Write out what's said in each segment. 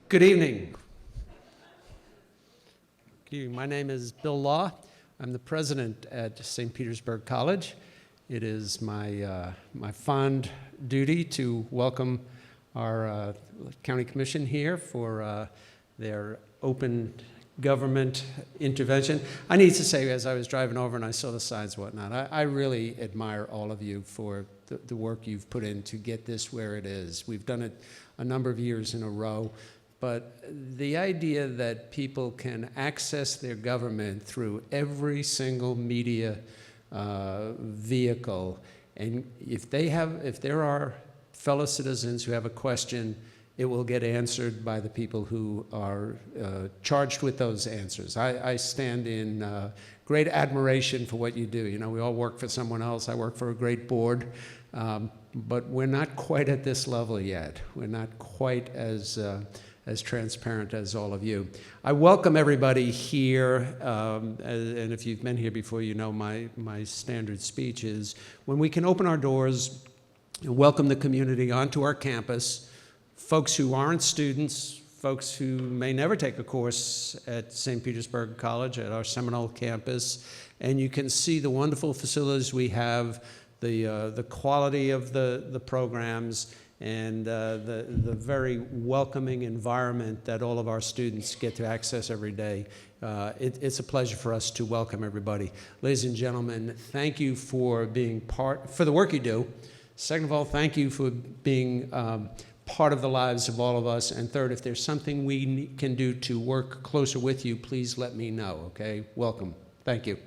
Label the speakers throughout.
Speaker 1: Good evening. My name is Bill Law. I'm the president at St. Petersburg College. It is my fond duty to welcome our county commission here for their open government intervention. I need to say, as I was driving over and I saw the signs and whatnot, I really admire all of you for the work you've put in to get this where it is. We've done it a number of years in a row. But the idea that people can access their government through every single media vehicle, and if there are fellow citizens who have a question, it will get answered by the people who are charged with those answers. I stand in great admiration for what you do. You know, we all work for someone else. I work for a great board, but we're not quite at this level yet. We're not quite as transparent as all of you. I welcome everybody here, and if you've been here before, you know my standard speech is, when we can open our doors and welcome the community onto our campus, folks who aren't students, folks who may never take a course at St. Petersburg College, at our Seminole campus, and you can see the wonderful facilities we have, the quality of the programs, and the very welcoming environment that all of our students get to access every day. It's a pleasure for us to welcome everybody. Ladies and gentlemen, thank you for being for the work you do. Second of all, thank you for being part of the lives of all of us. And third, if there's something we can do to work closer with you, please let me know, okay? Welcome. Thank you.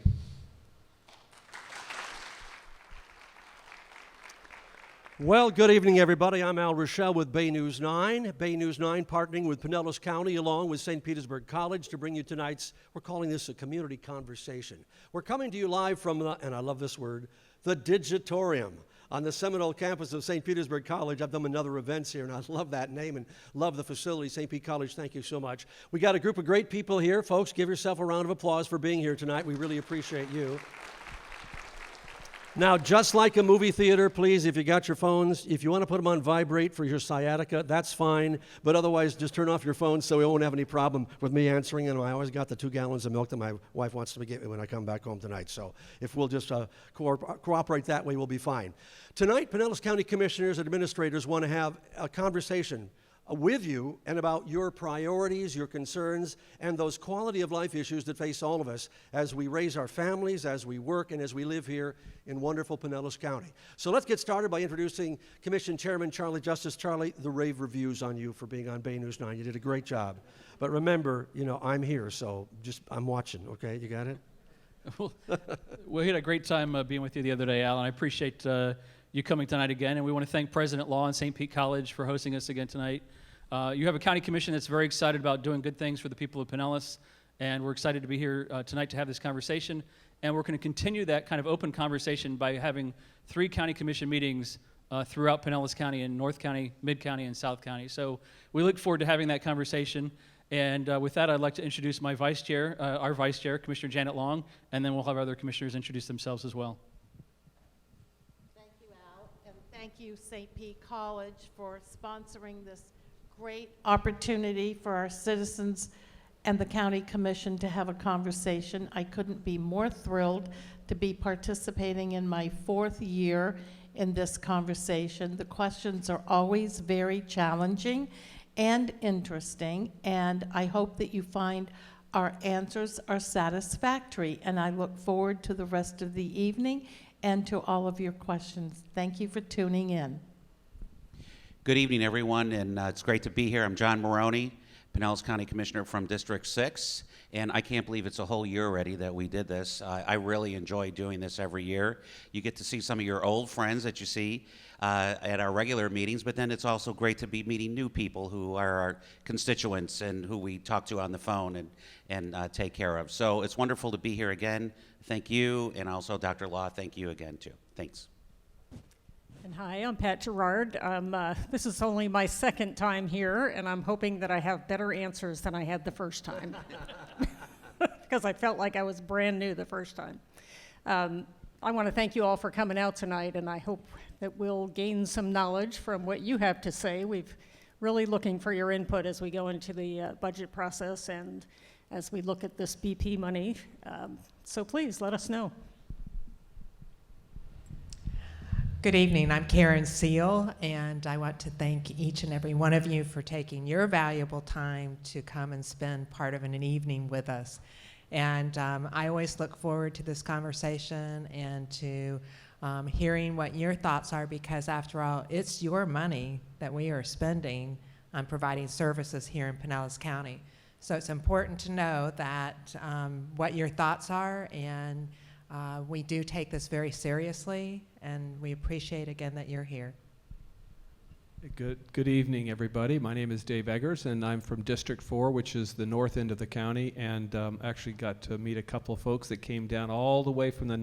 Speaker 2: Well, good evening, everybody. I'm Al Rochelle with Bay News 9. Bay News 9 partnering with Pinellas County along with St. Petersburg College to bring you tonight's, we're calling this a community conversation. We're coming to you live from, and I love this word, the Digitorium on the Seminole campus of St. Petersburg College. I've done other events here, and I love that name and love the facility. St. Pete College, thank you so much. We got a group of great people here. Folks, give yourself a round of applause for being here tonight. We really appreciate you. Now, just like a movie theater, please, if you got your phones, if you want to put them on vibrate for your sciatica, that's fine. But otherwise, just turn off your phone so we won't have any problem with me answering. And I always got the 2 gallons of milk that my wife wants to get me when I come back home tonight. So if we'll just cooperate that way, we'll be fine. Tonight, Pinellas County Commissioners and Administrators want to have a conversation with you and about your priorities, your concerns, and those quality of life issues that face all of us as we raise our families, as we work, and as we live here in wonderful Pinellas County. So let's get started by introducing Commission Chairman Charlie Justice. Charlie, the rave reviews on you for being on Bay News 9. You did a great job. But remember, you know, I'm here, so I'm watching, okay? You got it?
Speaker 3: Well, we had a great time being with you the other day, Al, and I appreciate you coming tonight again. And we want to thank President Law and St. Pete College for hosting us again tonight. You have a county commission that's very excited about doing good things for the people of Pinellas, and we're excited to be here tonight to have this conversation. And we're going to continue that kind of open conversation by having 3 county commission meetings throughout Pinellas County in North County, Mid County, and South County. So we look forward to having that conversation. And with that, I'd like to introduce my vice chair, our vice chair, Commissioner Janet Long, and then we'll have other commissioners introduce themselves as well.
Speaker 4: Thank you, Al, and thank you, St. Pete College, for sponsoring this great opportunity for our citizens and the County Commission to have a conversation. I couldn't be more thrilled to be participating in my 4th year in this conversation. The questions are always very challenging and interesting, and I hope that you find our answers are satisfactory, and I look forward to the rest of the evening and to all of your questions. Thank you for tuning in.
Speaker 5: Good evening, everyone, and it's great to be here. I'm John Maroney, Pinellas County Commissioner from District 6, and I can't believe it's a whole year already that we did this. I really enjoy doing this every year. You get to see some of your old friends that you see at our regular meetings, but then it's also great to be meeting new people who are our constituents and who we talk to on the phone and take care of. So it's wonderful to be here again. Thank you, and also Dr. Law, thank you again, too. Thanks.
Speaker 6: And hi, I'm Pat Gerard. This is only my 2nd time here, and I'm hoping that I have better answers than I had the first time, because I felt like I was brand new the first time. I want to thank you all for coming out tonight, and I hope that we'll gain some knowledge from what you have to say. We've really looking for your input as we go into the budget process and as we look at this BP money. So please let us know.
Speaker 7: Good evening. I'm Karen Seal, and I want to thank each and every one of you for taking your valuable time to come and spend part of an evening with us. And I always look forward to this conversation and to hearing what your thoughts are, because after all, it's your money that we are spending on providing services here in Pinellas County. So it's important to know that what your thoughts are, and we do take this very seriously, and we appreciate again that you're here.
Speaker 8: Good evening, everybody. My name is Dave Eggers, and I'm from District 4, which is the north end of the county, and actually got to meet a couple of folks that came down all the way from the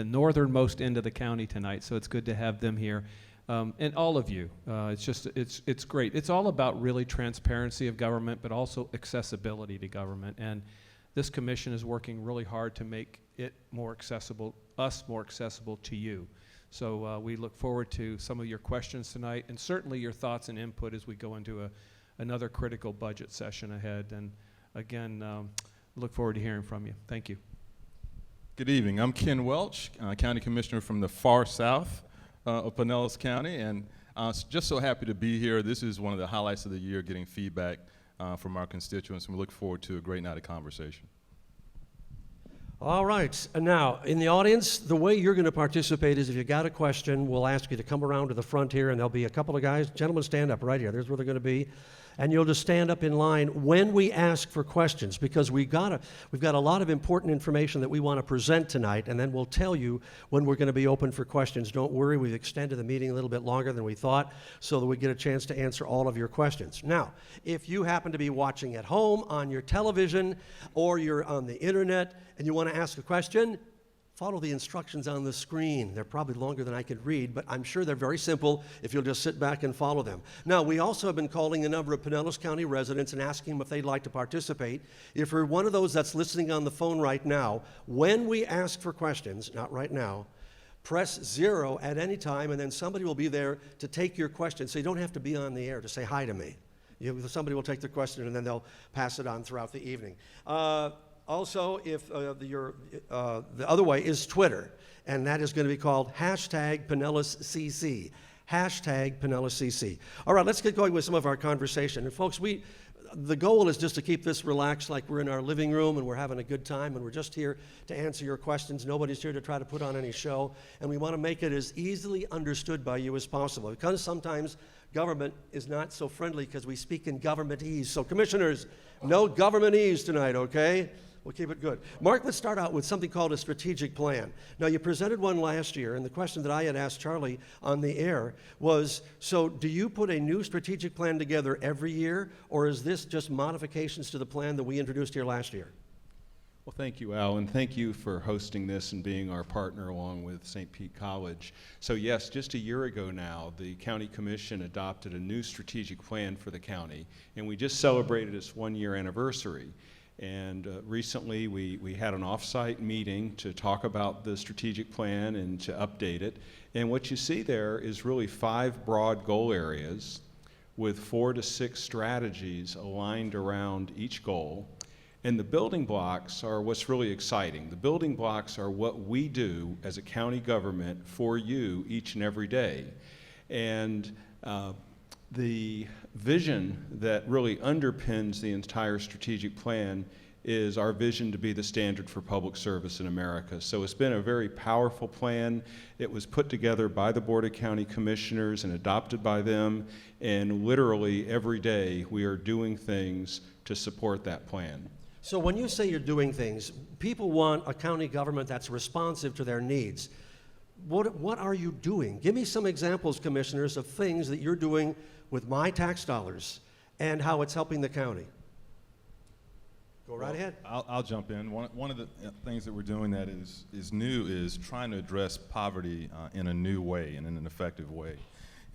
Speaker 8: northernmost end of the county tonight, so it's good to have them here. And all of you, it's great. It's all about really transparency of government, but also accessibility to government, and this commission is working really hard to make it more accessible, us more accessible to you. So we look forward to some of your questions tonight, and certainly your thoughts and input as we go into another critical budget session ahead. And again, look forward to hearing from you. Thank you.
Speaker 9: Good evening. I'm Ken Welch, County Commissioner from the far south of Pinellas County, and just so happy to be here. This is one of the highlights of the year, getting feedback from our constituents, and we look forward to a great night of conversation.
Speaker 2: All right, and now, in the audience, the way you're going to participate is if you got a question, we'll ask you to come around to the front here, and there'll be a couple of guys. Gentlemen, stand up right here. There's where they're going to be. And you'll just stand up in line when we ask for questions, because we've got a lot of important information that we want to present tonight, and then we'll tell you when we're going to be open for questions. Don't worry, we've extended the meeting a little bit longer than we thought so that we get a chance to answer all of your questions. Now, if you happen to be watching at home on your television or you're on the internet and you want to ask a question, follow the instructions on the screen. They're probably longer than I could read, but I'm sure they're very simple if you'll just sit back and follow them. Now, we also have been calling a number of Pinellas County residents and asking them if they'd like to participate. If you're one of those that's listening on the phone right now, when we ask for questions, not right now, press 0 at any time, and then somebody will be there to take your question, so you don't have to be on the air to say hi to me. Somebody will take the question, and then they'll pass it on throughout the evening. Also, if the other way is Twitter, and that is going to be called #PinellasCC. #PinellasCC. All right, let's get going with some of our conversation. And folks, the goal is just to keep this relaxed, like we're in our living room and we're having a good time, and we're just here to answer your questions. Nobody's here to try to put on any show, and we want to make it as easily understood by you as possible, because sometimes government is not so friendly because we speak in governmentese. So commissioners, no governmentese tonight, okay? We'll keep it good. Mark, let's start out with something called a strategic plan. Now, you presented one last year, and the question that I had asked Charlie on the air was, so do you put a new strategic plan together every year, or is this just modifications to the plan that we introduced here last year?
Speaker 10: Well, thank you, Al, and thank you for hosting this and being our partner along with St. Pete College. So yes, just a year ago now, the County Commission adopted a new strategic plan for the county, and we just celebrated its 1-year anniversary. And recently we had an off-site meeting to talk about the strategic plan and to update it. And what you see there is really 5 broad goal areas with 4 to 6 strategies aligned around each goal. And the building blocks are what's really exciting. The building blocks are what we do as a county government for you each and every day. And the vision that really underpins the entire strategic plan is our vision to be the standard for public service in America. So it's been a very powerful plan. It was put together by the Board of County Commissioners and adopted by them, and literally every day we are doing things to support that plan.
Speaker 2: So when you say you're doing things, people want a county government that's responsive to their needs. What are you doing? Give me some examples, commissioners, of things that you're doing with my tax dollars and how it's helping the county. Go right ahead.
Speaker 9: I'll jump in. One of the things that we're doing that is new is trying to address poverty in a new way and in an effective way.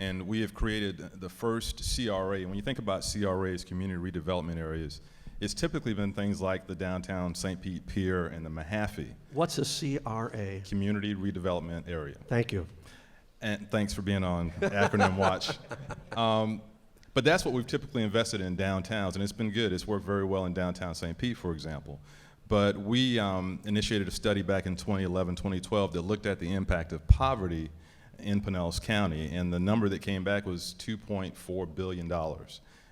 Speaker 9: And we have created the first CRA. When you think about CRAs, community redevelopment areas, it's typically been things like the downtown St. Pete Pier and the Mahaffey.
Speaker 2: What's a CRA?
Speaker 9: Community redevelopment area.
Speaker 2: Thank you.
Speaker 9: And thanks for being on Acronym Watch. But that's what we've typically invested in downtowns, and it's been good. It's worked very well in downtown St. Pete, for example. But we initiated a study back in 2011, 2012 that looked at the impact of poverty in Pinellas County, and the number that came back was $2.4 billion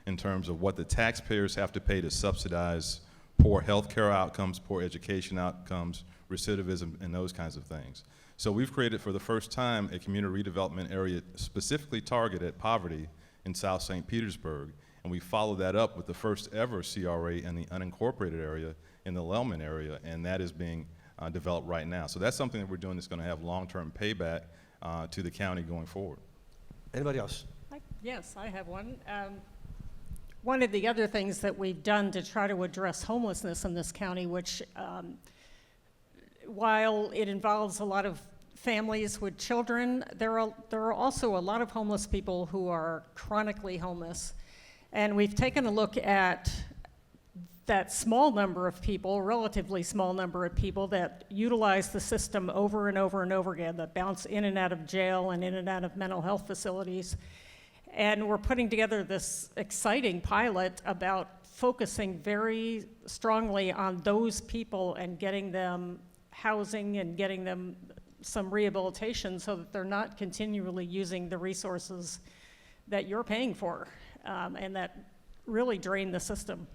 Speaker 9: in terms of what the taxpayers have to pay to subsidize poor health care outcomes, poor education outcomes, recidivism, and those kinds of things. So we've created for the first time a community redevelopment area specifically targeted at poverty in South St. Petersburg, and we followed that up with the first ever CRA in the unincorporated area in the Lellman area, and that is being developed right now. So that's something that we're doing that's going to have long-term payback to the county going forward.
Speaker 2: Anybody else?
Speaker 6: Yes, I have one. One of the other things that we've done to try to address homelessness in this county, which while it involves a lot of families with children, there are also a lot of homeless people who are chronically homeless. And we've taken a look at that small number of people, relatively small number of people that utilize the system over and over and over again, that bounce in and out of jail and in and out of mental health facilities. And we're putting together this exciting pilot about focusing very strongly on those people and getting them housing and getting them some rehabilitation so that they're not continually using the resources that you're paying for and that really drain the system.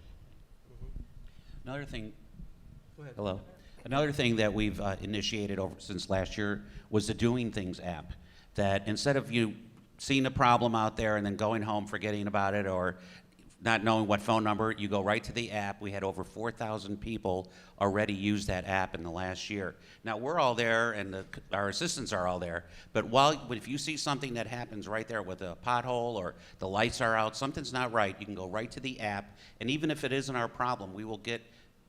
Speaker 5: Another thing, hello. Another thing that we've initiated since last year was the Doing Things app. That instead of you seeing a problem out there and then going home forgetting about it or not knowing what phone number, you go right to the app. We had over 4,000 people already use that app in the last year. Now we're all there and our assistants are all there, but if you see something that happens right there with a pothole or the lights are out, something's not right, you can go right to the app, and even if it isn't our problem, we will get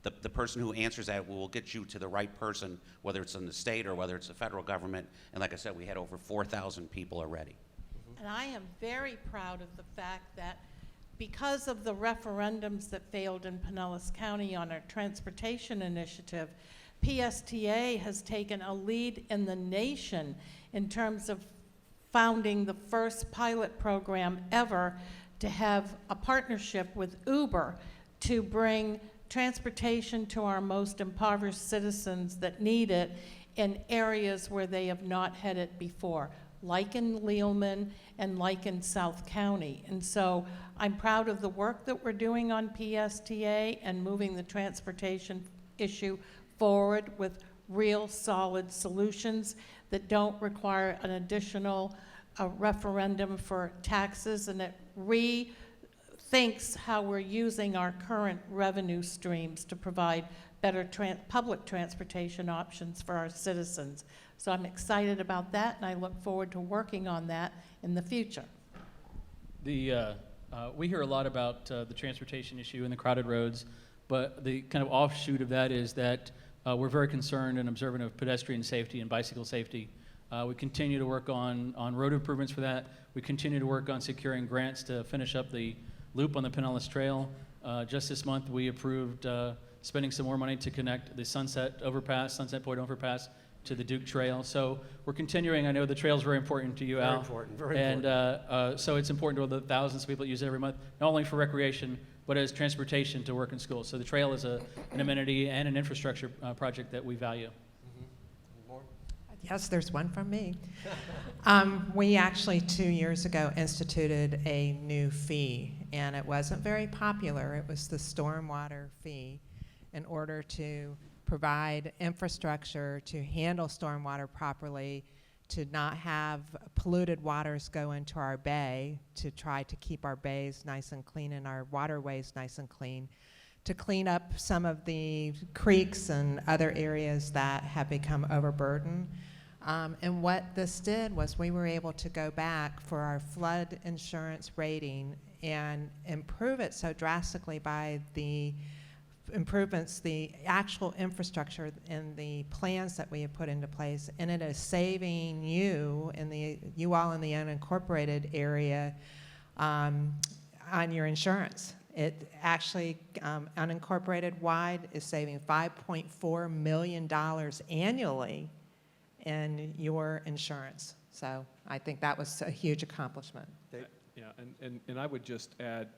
Speaker 5: the person who answers that will get you to the right person, whether it's in the state or whether it's the federal government. And like I said, we had over 4,000 people already.
Speaker 4: And I am very proud of the fact that because of the referendums that failed in Pinellas County on our transportation initiative, PSTA has taken a lead in the nation in terms of founding the first pilot program ever to have a partnership with Uber to bring transportation to our most impoverished citizens that need it in areas where they have not had it before, like in Lealman and like in South County. And so I'm proud of the work that we're doing on PSTA and moving the transportation issue forward with real solid solutions that don't require an additional referendum for taxes, and it rethinks how we're using our current revenue streams to provide better public transportation options for our citizens. So I'm excited about that, and I look forward to working on that in the future.
Speaker 3: We hear a lot about the transportation issue and the crowded roads, but the kind of offshoot of that is that we're very concerned and observant of pedestrian safety and bicycle safety. We continue to work on road improvements for that. We continue to work on securing grants to finish up the loop on the Pinellas Trail. Just this month, we approved spending some more money to connect the Sunset Point Overpass to the Duke Trail. So we're continuing. I know the trail's very important to you, Al.
Speaker 2: Very important.
Speaker 3: So it's important to the thousands of people that use it every month, not only for recreation, but as transportation to work and school. So the trail is an amenity and an infrastructure project that we value.
Speaker 7: Yes, there's one from me. We actually 2 years ago instituted a new fee, and it wasn't very popular. It was the stormwater fee in order to provide infrastructure to handle stormwater properly, to not have polluted waters go into our bay, to try to keep our bays nice and clean and our waterways nice and clean, to clean up some of the creeks and other areas that have become overburdened. And what this did was we were able to go back for our flood insurance rating and improve it so drastically by the improvements, the actual infrastructure and the plans that we have put into place, and it is saving you all in the unincorporated area on your insurance. It actually, unincorporated wide, is saving $5.4 million annually in your insurance. So I think that was a huge accomplishment.
Speaker 8: Yeah, and I would just add,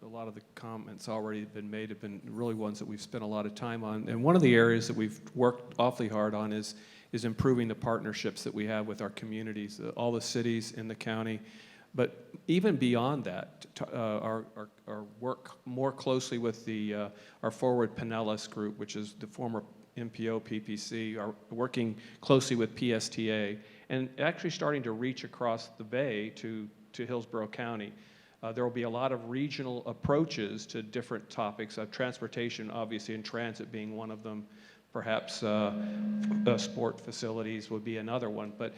Speaker 8: a lot of the comments already been made have been really ones that we've spent a lot of time on. And one of the areas that we've worked awfully hard on is improving the partnerships that we have with our communities, all the cities in the county. But even beyond that, our work more closely with our Forward Pinellas group, which is the former MPO PPC, are working closely with PSTA, and actually starting to reach across the bay to Hillsborough County. There will be a lot of regional approaches to different topics, transportation, obviously, and transit being one of them. Perhaps sport facilities would be another one. But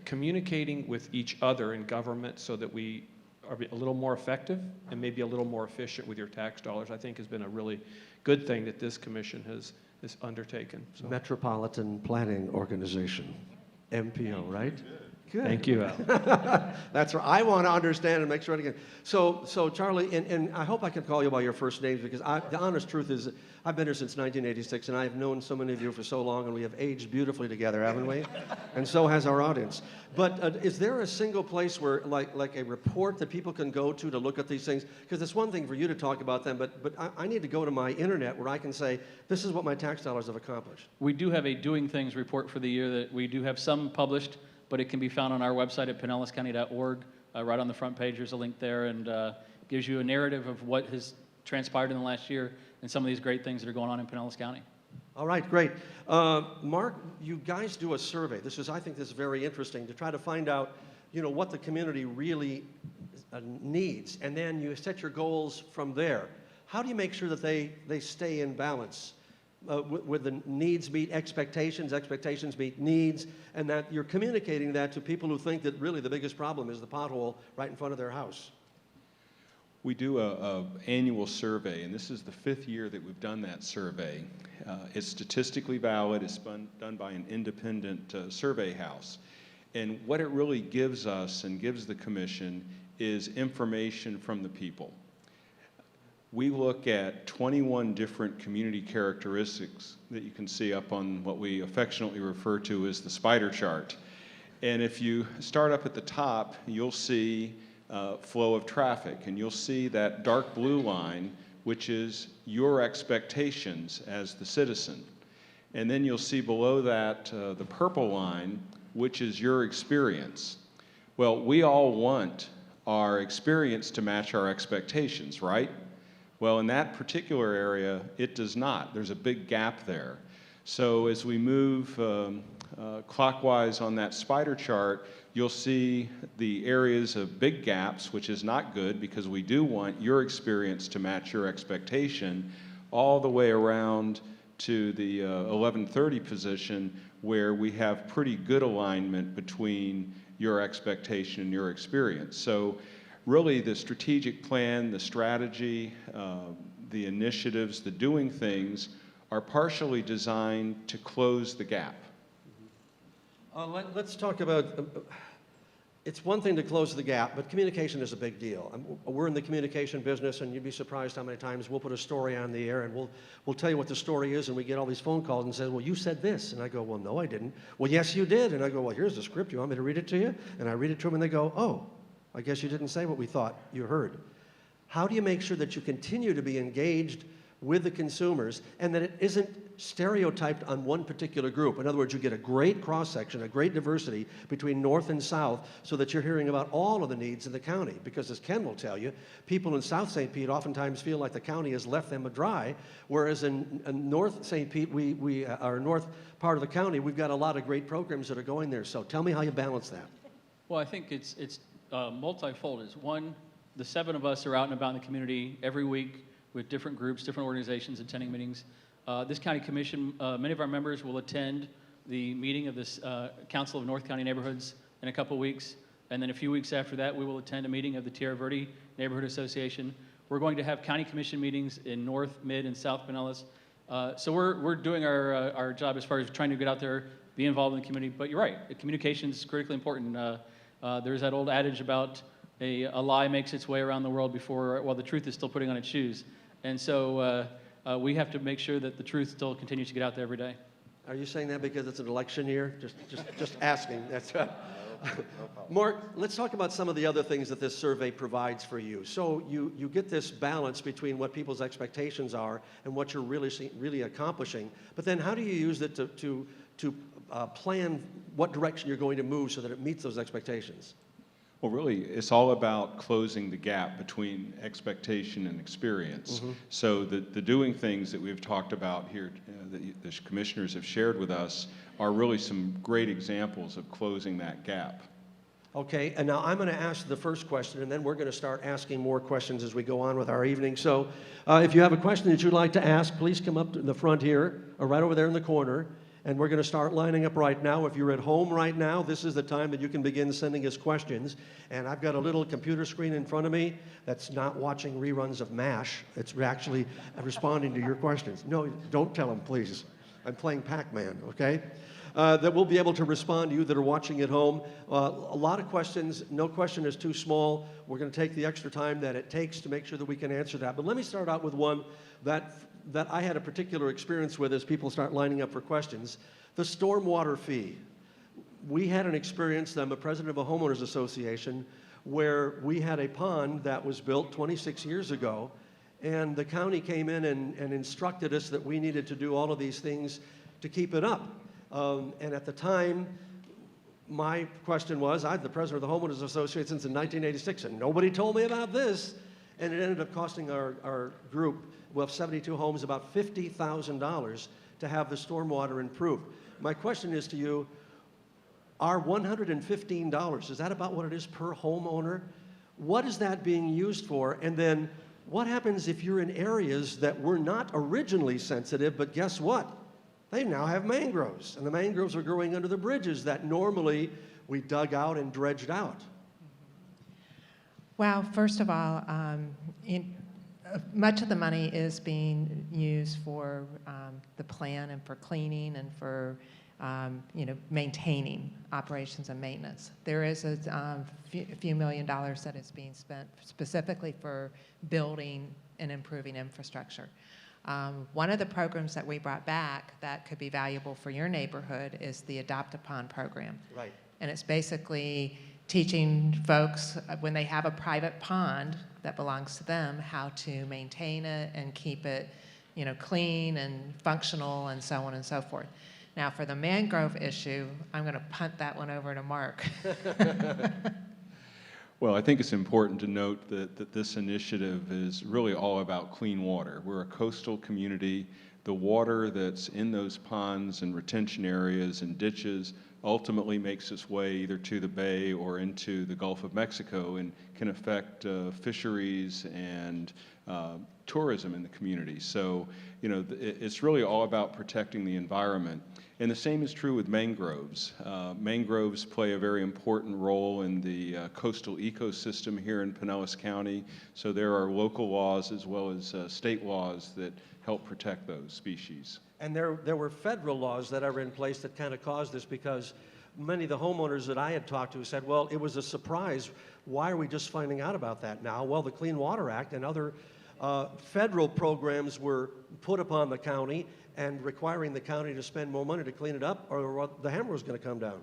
Speaker 8: communicating with each other in government so that we are a little more effective and maybe a little more efficient with your tax dollars, I think has been a really good thing that this commission has undertaken. So.
Speaker 2: Metropolitan Planning Organization, MPO, right? Good.
Speaker 8: Thank you, Al.
Speaker 2: That's right. I want to understand and make sure I get. So Charlie, and I hope I can call you by your first names, because the honest truth is I've been here since 1986, and I've known so many of you for so long, and we have aged beautifully together, haven't we? And so has our audience. But is there a single place where, like a report that people can go to look at these things? Because it's one thing for you to talk about them, but I need to go to my internet where I can say, this is what my tax dollars have accomplished.
Speaker 3: We do have a Doing Things report for the year that we do have some published, but it can be found on our website at pinellascounty.org. Right on the front page, there's a link there, and gives you a narrative of what has transpired in the last year and some of these great things that are going on in Pinellas County.
Speaker 2: All right, great. Mark, you guys do a survey. I think this is very interesting to try to find out, what the community really needs, and then you set your goals from there. How do you make sure that they stay in balance? With the needs meet expectations, expectations meet needs, and that you're communicating that to people who think that really the biggest problem is the pothole right in front of their house?
Speaker 10: We do an annual survey, and this is the 5th year that we've done that survey. It's statistically valid. It's done by an independent survey house. And what it really gives us and gives the commission is information from the people. We look at 21 different community characteristics that you can see up on what we affectionately refer to as the spider chart. And if you start up at the top, you'll see flow of traffic, and you'll see that dark blue line, which is your expectations as the citizen. And then you'll see below that the purple line, which is your experience. Well, we all want our experience to match our expectations, right? Well, in that particular area, it does not. There's a big gap there. So as we move clockwise on that spider chart, you'll see the areas of big gaps, which is not good because we do want your experience to match your expectation, all the way around to the 1130 position, where we have pretty good alignment between your expectation and your experience. So really the strategic plan, the strategy, the initiatives, the doing things are partially designed to close the gap.
Speaker 2: Let's talk about, it's one thing to close the gap, but communication is a big deal. We're in the communication business, and you'd be surprised how many times we'll put a story on the air, and we'll tell you what the story is, and we get all these phone calls and say, well, you said this. And I go, well, no, I didn't. Well, yes, you did. And I go, well, here's the script. You want me to read it to you? And I read it to them, and they go, oh, I guess you didn't say what we thought you heard. How do you make sure that you continue to be engaged with the consumers and that it isn't stereotyped on one particular group? In other words, you get a great cross-section, a great diversity between North and South, so that you're hearing about all of the needs in the county. Because as Ken will tell you, people in South St. Pete oftentimes feel like the county has left them dry, whereas in North St. Pete, our north part of the county, we've got a lot of great programs that are going there. So tell me how you balance that.
Speaker 3: Well, I think it's multifold. Is one, the 7 of us are out and about in the community every week with different groups, different organizations, attending meetings. This county commission, many of our members will attend the meeting of this Council of North County Neighborhoods in a couple weeks. And then a few weeks after that, we will attend a meeting of the Tierra Verde Neighborhood Association. We're going to have county commission meetings in North, Mid, and South Pinellas. So we're doing our job as far as trying to get out there, be involved in the community. But you're right, communication is critically important. There's that old adage about a lie makes its way around the world while the truth is still putting on its shoes. And so we have to make sure that the truth still continues to get out there every day.
Speaker 2: Are you saying that because it's an election year? Just asking. That's Mark, let's talk about some of the other things that this survey provides for you. So you get this balance between what people's expectations are and what you're really accomplishing. But then how do you use it to plan what direction you're going to move so that it meets those expectations?
Speaker 10: Well, really, it's all about closing the gap between expectation and experience. So the doing things that we've talked about here, that the commissioners have shared with us, are really some great examples of closing that gap.
Speaker 2: Okay, and now I'm going to ask the first question, and then we're going to start asking more questions as we go on with our evening. So if you have a question that you'd like to ask, please come up to the front here, or right over there in the corner. And we're going to start lining up right now. If you're at home right now, this is the time that you can begin sending us questions. And I've got a little computer screen in front of me that's not watching reruns of MASH. It's actually responding to your questions. No, don't tell them, please. I'm playing Pac-Man, okay? That we'll be able to respond to you that are watching at home. A lot of questions. No question is too small. We're going to take the extra time that it takes to make sure that we can answer that. But let me start out with one that I had a particular experience with as people start lining up for questions. The stormwater fee. We had an experience, I'm the president of a homeowners association, where we had a pond that was built 26 years ago, and the county came in and instructed us that we needed to do all of these things to keep it up. And at the time, my question was, I'm the president of the homeowners association since 1986, and nobody told me about this. And it ended up costing our group, well, 72 homes, about $50,000 to have the stormwater improved. My question is to you, our $115, is that about what it is per homeowner? What is that being used for? And then what happens if you're in areas that were not originally sensitive, but guess what? They now have mangroves, and the mangroves are growing under the bridges that normally we dug out and dredged out.
Speaker 7: Well, first of all, much of the money is being used for the plan and for cleaning and for maintaining operations and maintenance. There is a few $million that is being spent specifically for building and improving infrastructure. One of the programs that we brought back that could be valuable for your neighborhood is the Adopt a Pond program.
Speaker 2: Right.
Speaker 7: And it's basically teaching folks when they have a private pond that belongs to them how to maintain it and keep it, clean and functional and so on and so forth. Now, for the mangrove issue, I'm going to punt that one over to Mark.
Speaker 10: Well, I think it's important to note that this initiative is really all about clean water. We're a coastal community. The water that's in those ponds and retention areas and ditches ultimately makes its way either to the bay or into the Gulf of Mexico and can affect fisheries and tourism in the community. So, it's really all about protecting the environment. And the same is true with mangroves. Mangroves play a very important role in the coastal ecosystem here in Pinellas County. So there are local laws as well as state laws that help protect those species.
Speaker 2: And there were federal laws that are in place that kind of caused this, because many of the homeowners that I had talked to said, well, it was a surprise. Why are we just finding out about that now? Well, the Clean Water Act and other federal programs were put upon the county and requiring the county to spend more money to clean it up, or the hammer was going to come down.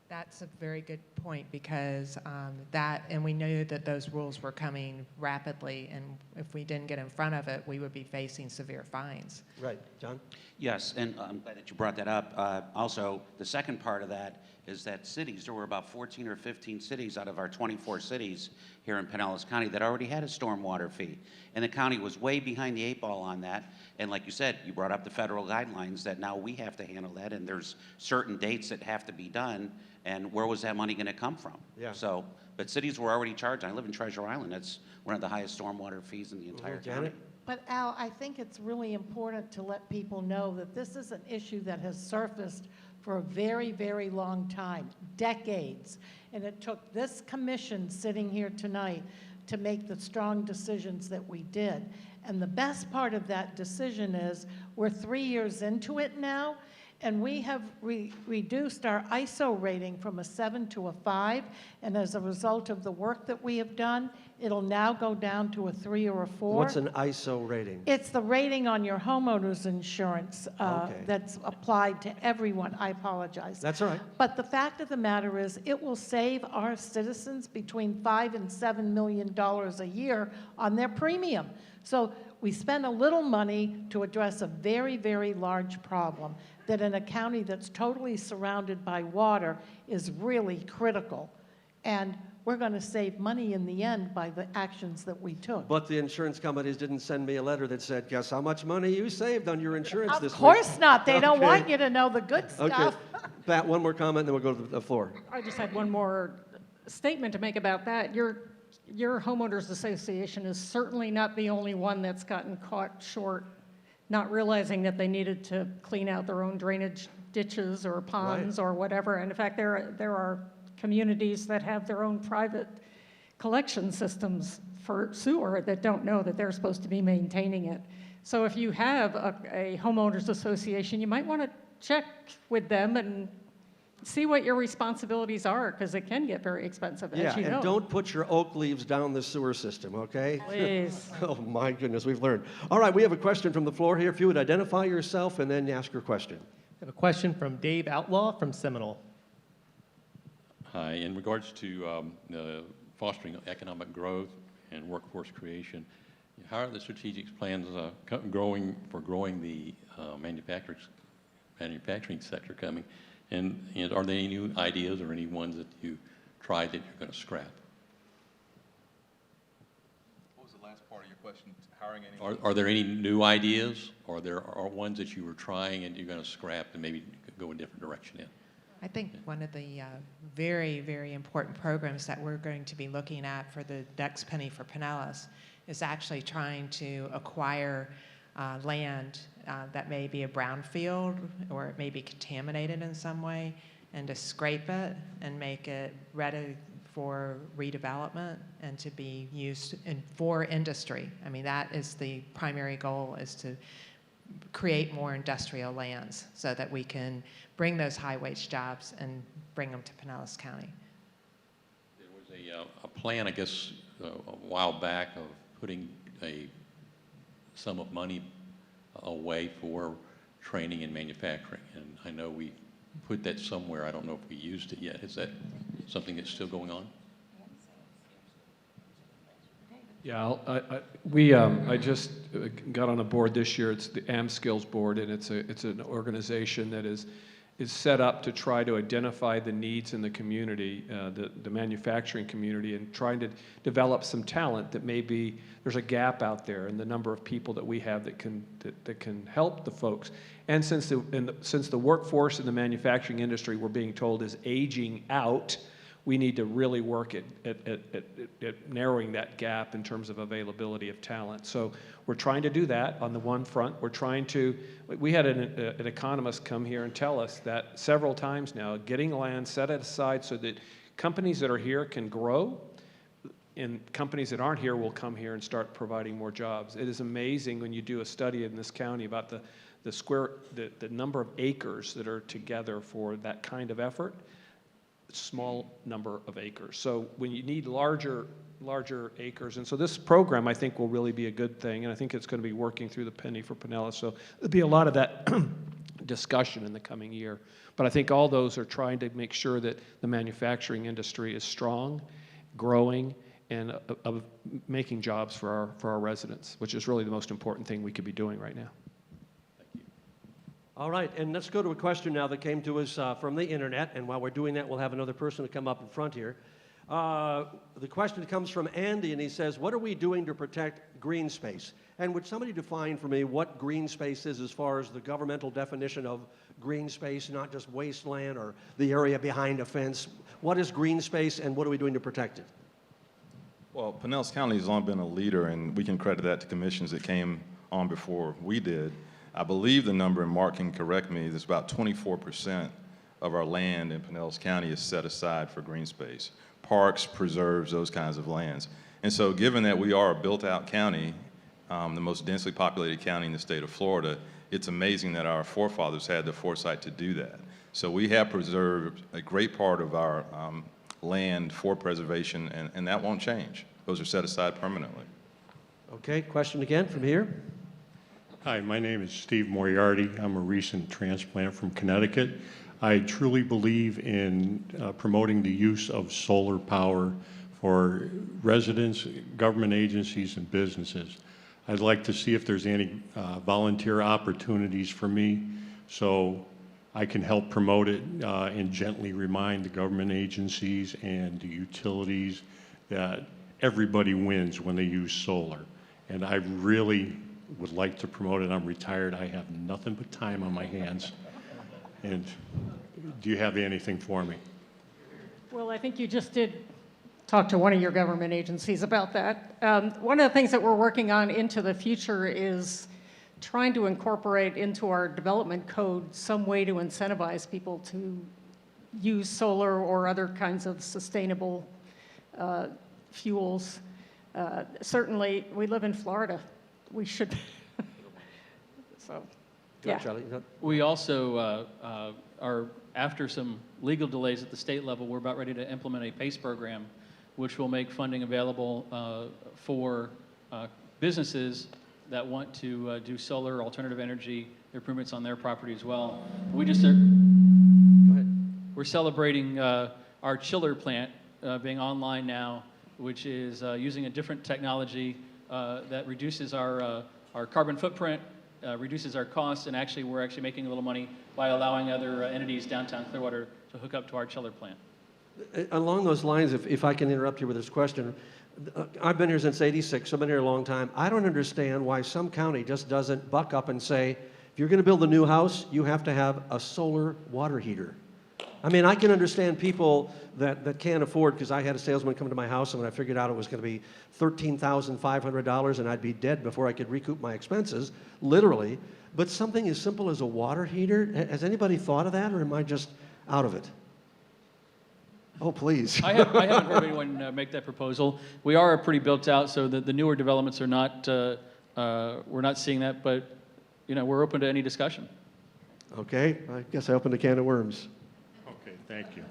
Speaker 7: That's a very good point, because and we knew that those rules were coming rapidly, and if we didn't get in front of it, we would be facing severe fines.
Speaker 2: Right, John?
Speaker 5: Yes, and I'm glad that you brought that up. Also, the second part of that is that cities, there were about 14 or 15 cities out of our 24 cities here in Pinellas County that already had a stormwater fee. And the county was way behind the 8 ball on that. And like you said, you brought up the federal guidelines that now we have to handle that, and there's certain dates that have to be done, and where was that money going to come from?
Speaker 2: Yeah.
Speaker 5: So, but cities were already charged. I live in Treasure Island. That's one of the highest stormwater fees in the entire county.
Speaker 2: Janet?
Speaker 4: But Al, I think it's really important to let people know that this is an issue that has surfaced for a very, very long time, decades. And it took this commission sitting here tonight to make the strong decisions that we did. And the best part of that decision is we're 3 years into it now, and we have reduced our ISO rating from a 7 to a 5. And as a result of the work that we have done, It'll now go down to a 3 or a 4.
Speaker 2: What's an ISO rating?
Speaker 4: It's the rating on your homeowner's insurance
Speaker 2: Okay.
Speaker 4: that's applied to everyone. I apologize.
Speaker 2: That's all right.
Speaker 4: But the fact of the matter is, it will save our citizens between $5 and $7 million a year on their premium. So we spend a little money to address a very, very large problem that in a county that's totally surrounded by water is really critical. And we're going to save money in the end by the actions that we took.
Speaker 2: But the insurance companies didn't send me a letter that said, guess how much money you saved on your insurance
Speaker 4: Of
Speaker 2: this week?
Speaker 4: course not. They don't
Speaker 2: Okay.
Speaker 4: want you to know the good
Speaker 2: Okay.
Speaker 4: stuff.
Speaker 2: Pat, one more comment, then we'll go to the floor.
Speaker 6: I just had one more statement to make about that. Your homeowners association is certainly not the only one that's gotten caught short, not realizing that they needed to clean out their own drainage ditches or ponds or whatever. And in fact, there are communities that have their own private collection systems for sewer that don't know that they're supposed to be maintaining it. So if you have a homeowners association, you might want to check with them and see what your responsibilities are, because it can get very expensive,
Speaker 2: Yeah,
Speaker 6: as you know.
Speaker 2: and don't put your oak leaves down the sewer system, okay?
Speaker 6: Please.
Speaker 2: Oh, my goodness, we've learned. All right, we have a question from the floor here. If you would identify yourself and then ask your question.
Speaker 11: I have a question from Dave Outlaw from Seminole.
Speaker 12: Hi, in regards to fostering economic growth and workforce creation, how are the strategic plans growing the manufacturing sector coming? And are there any new ideas or any ones that you tried that you're going to scrap?
Speaker 9: What was the last part of your question? Hiring anyone?
Speaker 12: Are there any new ideas, or there are ones that you were trying and you're going to scrap and maybe go a different direction in?
Speaker 7: I think one of the very, very important programs that we're going to be looking at for the next penny for Pinellas is actually trying to acquire land that may be a brownfield or it may be contaminated in some way, and to scrape it and make it ready for redevelopment and to be used for industry. I mean, that is the primary goal, is to create more industrial lands so that we can bring those high-wage jobs and bring them to Pinellas County.
Speaker 12: There was a plan, I guess, a while back of putting a sum of money away for training in manufacturing, and I know we put that somewhere. I don't know if we used it yet. Is that something that's still going on?
Speaker 8: Yeah, I just got on a board this year. It's the AmSkills board, and it's an organization that is set up to try to identify the needs in the community, the manufacturing community, and trying to develop some talent that maybe there's a gap out there in the number of people that we have that can help the folks. And since the workforce in the manufacturing industry, we're being told, is aging out, we need to really work at narrowing that gap in terms of availability of talent. So we're trying to do that on the one front. We had an economist come here and tell us that several times now, getting land set aside so that companies that are here can grow, and companies that aren't here will come here and start providing more jobs. It is amazing when you do a study in this county about the number of acres that are together for that kind of effort. Small number of acres. So when you need larger acres, and so this program I think will really be a good thing, and I think it's going to be working through the penny for Pinellas. So there'll be a lot of that discussion in the coming year. But I think all those are trying to make sure that the manufacturing industry is strong, growing, and of making jobs for our residents, which is really the most important thing we could be doing right now.
Speaker 2: All right, and let's go to a question now that came to us from the internet, and while we're doing that, we'll have another person to come up in front here. The question comes from Andy, and he says, what are we doing to protect green space? And would somebody define for me what green space is as far as the governmental definition of green space, not just wasteland or the area behind a fence? What is green space, and what are we doing to protect it?
Speaker 9: Well, Pinellas County has long been a leader, and we can credit that to commissions that came on before we did. I believe the number, and Mark can correct me, is about 24% of our land in Pinellas County is set aside for green space. Parks, preserves, those kinds of lands. And so given that we are a built-out county, the most densely populated county in the state of Florida, it's amazing that our forefathers had the foresight to do that. So we have preserved a great part of our land for preservation, and that won't change. those are set aside permanently.
Speaker 2: Okay, question again from here.
Speaker 13: Hi, my name is Steve Moriarty. I'm a recent transplant from Connecticut. I truly believe in promoting the use of solar power for residents, government agencies, and businesses. I'd like to see if there's any volunteer opportunities for me so I can help promote it and gently remind the government agencies and the utilities that everybody wins when they use solar. And I really would like to promote it. I'm retired. I have nothing but time on my hands. And do you have anything for me?
Speaker 6: Well, I think you just did talk to one of your government agencies about that. One of the things that we're working on into the future is trying to incorporate into our development code some way to incentivize people to use solar or other kinds of sustainable fuels. Certainly, we live in Florida. We should. So, yeah.
Speaker 2: Charlie,
Speaker 3: We also are, after some legal delays at the state level, we're about ready to implement a PACE program, which will make funding available for businesses that want to do solar, alternative energy improvements on their property as well. We just are, go ahead. We're celebrating our chiller plant being online now, which is using a different technology that reduces our carbon footprint, reduces our costs, and actually we're actually making a little money by allowing other entities downtown Clearwater to hook up to our chiller plant.
Speaker 2: Along those lines, if I can interrupt you with this question, I've been here since '86, so I've been here a long time. I don't understand why some county just doesn't buck up and say, if you're going to build a new house, you have to have a solar water heater. I mean, I can understand people that can't afford, because I had a salesman come to my house and when I figured out it was going to be $13,500 and I'd be dead before I could recoup my expenses, literally. But something as simple as a water heater, has anybody thought of that, or am I just out of it? Oh, please.
Speaker 3: I haven't heard anyone make that proposal. We are pretty built out, so the newer developments are not, we're not seeing that, but we're open to any discussion.
Speaker 2: Okay, I guess I opened a can of worms.
Speaker 13: Okay, thank you.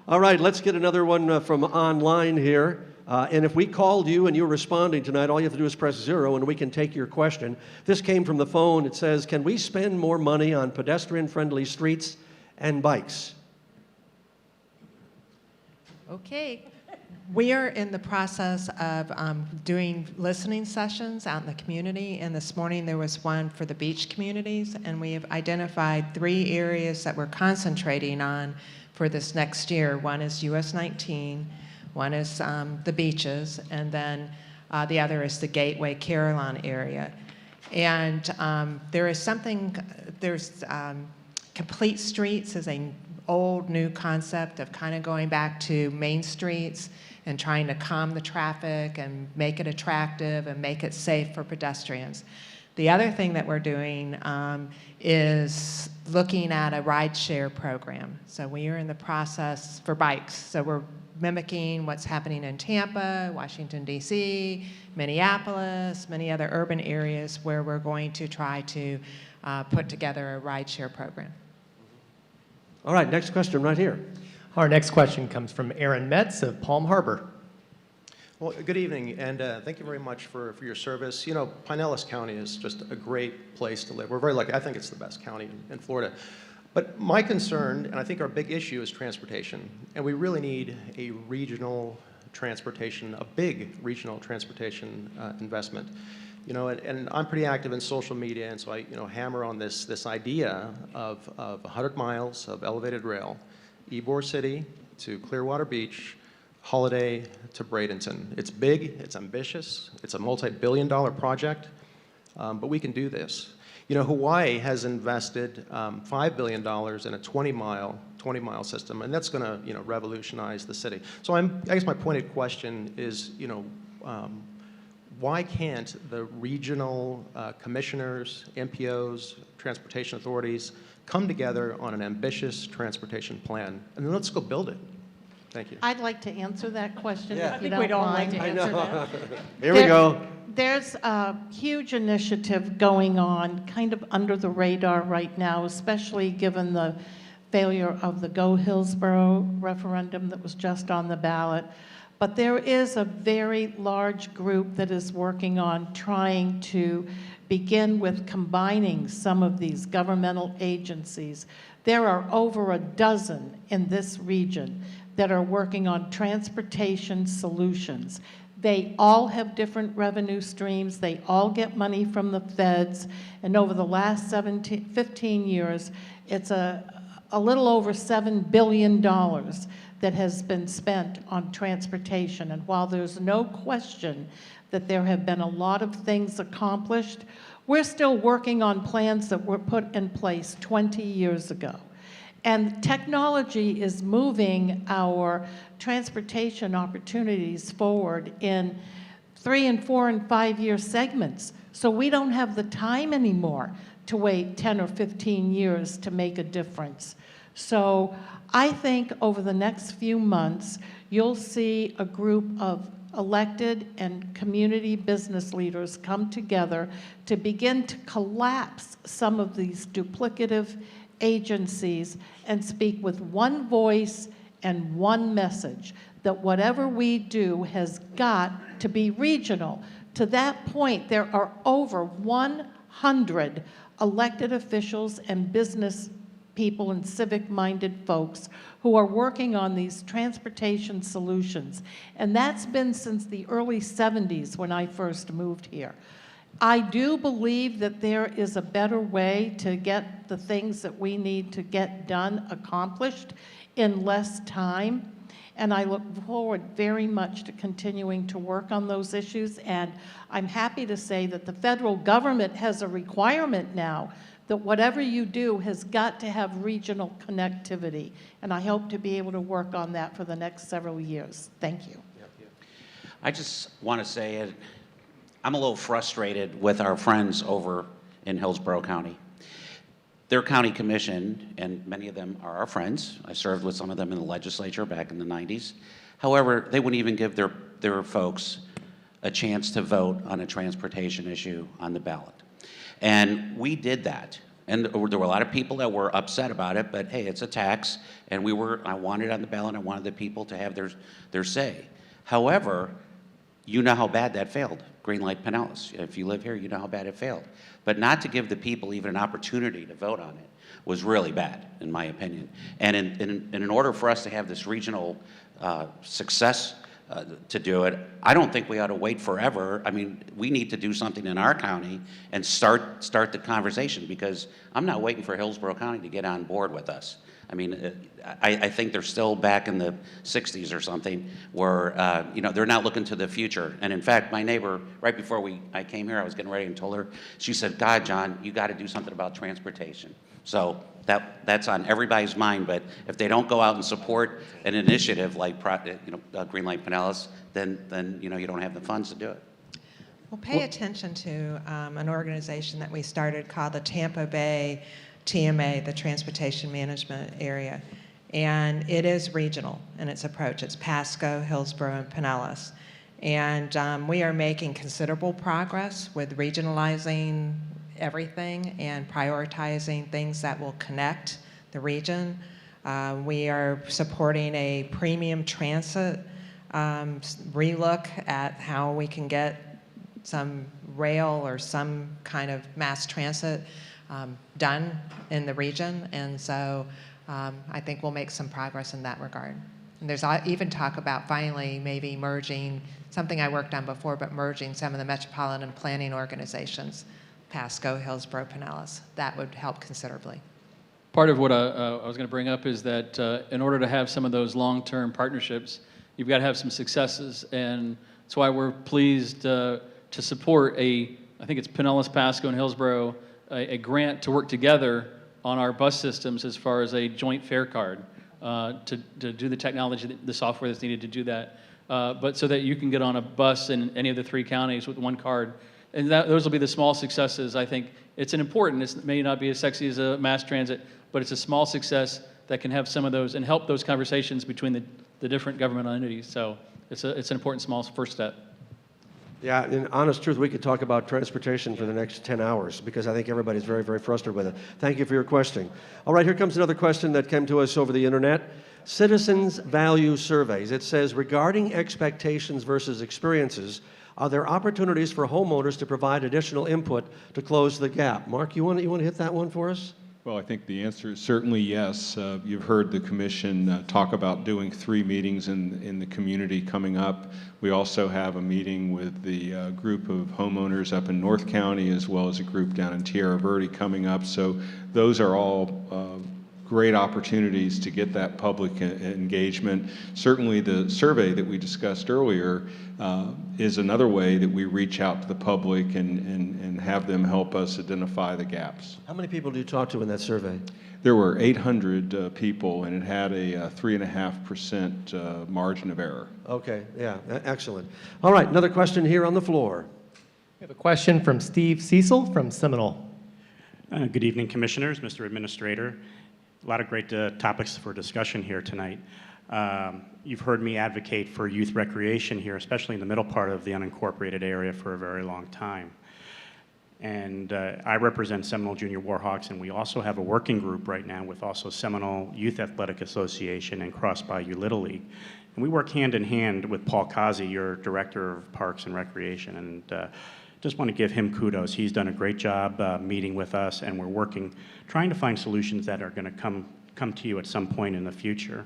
Speaker 2: All right, let's get another one from online here. And if we called you and you're responding tonight, all you have to do is press 0 and we can take your question. This came from the phone. It says, can we spend more money on pedestrian-friendly streets and bikes?
Speaker 7: Okay. We are in the process of doing listening sessions out in the community, and this morning there was one for the beach communities, and we have identified 3 areas that we're concentrating on for this next year. One is US 19, one is the beaches, and then the other is the Gateway Carillon area. And there's Complete Streets is a old new concept of kind of going back to main streets and trying to calm the traffic and make it attractive and make it safe for pedestrians. The other thing that we're doing is looking at a rideshare program. So we are in the process for bikes. So we're mimicking what's happening in Tampa, Washington, D.C., Minneapolis, many other urban areas where we're going to try to put together a rideshare program.
Speaker 2: All right, next question right here.
Speaker 11: Our next question comes from Aaron Metz of Palm Harbor.
Speaker 14: Well, good evening, and thank you very much for your service. You know, Pinellas County is just a great place to live. We're very lucky. I think it's the best county in Florida. But my concern, and I think our big issue, is transportation. And we really need a regional transportation, a big regional transportation investment. You know, and I'm pretty active in social media, and so I, hammer on this idea of 100 miles of elevated rail, Ybor City to Clearwater Beach, Holiday to Bradenton. It's big, it's ambitious, it's a multi-billion-dollar project, but we can do this. You know, Hawaii has invested $5 billion in a 20-mile system, and that's going to, revolutionize the city. So I guess my pointed question is, why can't the regional commissioners, MPOs, transportation authorities come together on an ambitious transportation plan, and then let's go build it? Thank you.
Speaker 4: I'd like to answer that question.
Speaker 2: Yeah.
Speaker 4: If you
Speaker 6: I think we'd
Speaker 4: don't
Speaker 6: all like
Speaker 4: mind.
Speaker 6: to answer that.
Speaker 2: Here we go.
Speaker 4: There's a huge initiative going on kind of under the radar right now, especially given the failure of the Go Hillsborough referendum that was just on the ballot. But there is a very large group that is working on trying to begin with combining some of these governmental agencies. There are over a dozen in this region that are working on transportation solutions. They all have different revenue streams. They all get money from the feds. And over the last 15 years, it's a little over $7 billion that has been spent on transportation. And while there's no question that there have been a lot of things accomplished, we're still working on plans that were put in place 20 years ago. And technology is moving our transportation opportunities forward in 3 and 4 and 5 year segments. So we don't have the time anymore to wait 10 or 15 years to make a difference. So I think over the next few months, you'll see a group of elected and community business leaders come together to begin to collapse some of these duplicative agencies and speak with one voice and one message, that whatever we do has got to be regional. To that point, there are over 100 elected officials and business people and civic-minded folks who are working on these transportation solutions. And that's been since the early 70s when I first moved here. I do believe that there is a better way to get the things that we need to get done accomplished in less time. And I look forward very much to continuing to work on those issues. And I'm happy to say that the federal government has a requirement now that whatever you do has got to have regional connectivity. And I hope to be able to work on that for the next several years. Thank you.
Speaker 5: I just want to say it. I'm a little frustrated with our friends over in Hillsborough County. Their county commission, and many of them are our friends. I served with some of them in the legislature back in the 90s. However, they wouldn't even give their folks a chance to vote on a transportation issue on the ballot. And we did that. And there were a lot of people that were upset about it, but hey, it's a tax, and I wanted it on the ballot, I wanted the people to have their say. However, you know how bad that failed, Greenlight Pinellas. If you live here, you know how bad it failed. But not to give the people even an opportunity to vote on it was really bad, in my opinion. And in order for us to have this regional success to do it, I don't think we ought to wait forever. I mean, we need to do something in our county and start the conversation, because I'm not waiting for Hillsborough County to get on board with us. I mean, I think they're still back in the 60s or something where, they're not looking to the future. And in fact, my neighbor, right before I came here, I was getting ready and told her, she said, God, John, you got to do something about transportation. So that's on everybody's mind, but if they don't go out and support an initiative like Greenlight Pinellas, then you don't have the funds to do it.
Speaker 7: Well, pay attention to an organization that we started called the Tampa Bay TMA, the Transportation Management Area. And it is regional in its approach. It's Pasco, Hillsborough, and Pinellas. And we are making considerable progress with regionalizing everything and prioritizing things that will connect the region. We are supporting a premium transit relook at how we can get some rail or some kind of mass transit done in the region, and so I think we'll make some progress in that regard. And there's even talk about finally maybe merging, something I worked on before, but merging some of the metropolitan planning organizations, Pasco, Hillsborough, Pinellas. That would help considerably.
Speaker 3: Part of what I was going to bring up is that in order to have some of those long-term partnerships, you've got to have some successes, and that's why we're pleased to support I think it's Pinellas, Pasco, and Hillsborough, a grant to work together on our bus systems as far as a joint fare card to do the technology, the software that's needed to do that, but so that you can get on a bus in any of the 3 counties with one card. And those will be the small successes. I think it's it may not be as sexy as a mass transit, but it's a small success that can have some of those and help those conversations between the different governmental entities. So it's an important small first step.
Speaker 2: Yeah, in honest truth, we could talk about transportation for the next 10 hours because I think everybody's very, very frustrated with it. Thank you for your question. All right, here comes another question that came to us over the internet. Citizens value surveys. It says, regarding expectations versus experiences, are there opportunities for homeowners to provide additional input to close the gap? Mark, you want to hit that one for us?
Speaker 10: Well, I think the answer is certainly yes. You've heard the commission talk about doing 3 meetings in the community coming up. We also have a meeting with the group of homeowners up in North County as well as a group down in Tierra Verde coming up. So those are all great opportunities to get that public engagement. Certainly the survey that we discussed earlier is another way that we reach out to the public and have them help us identify the gaps.
Speaker 2: How many people do you talk to in that survey?
Speaker 10: There were 800 people, and it had a 3.5% margin of error.
Speaker 2: Okay, yeah, excellent. All right, another question here on the floor.
Speaker 11: We have a question from Steve Cecil from Seminole.
Speaker 15: Good evening, Commissioners, Mr. Administrator. A lot of great topics for discussion here tonight. You've heard me advocate for youth recreation here, especially in the middle part of the unincorporated area, for a very long time. And I represent Seminole Junior Warhawks, and we also have a working group right now with also Seminole Youth Athletic Association and Cross Bayou Little League. And we work hand in hand with Paul Kazi, your Director of Parks and Recreation, and just want to give him kudos. He's done a great job meeting with us, and we're working, trying to find solutions that are going to come to you at some point in the future.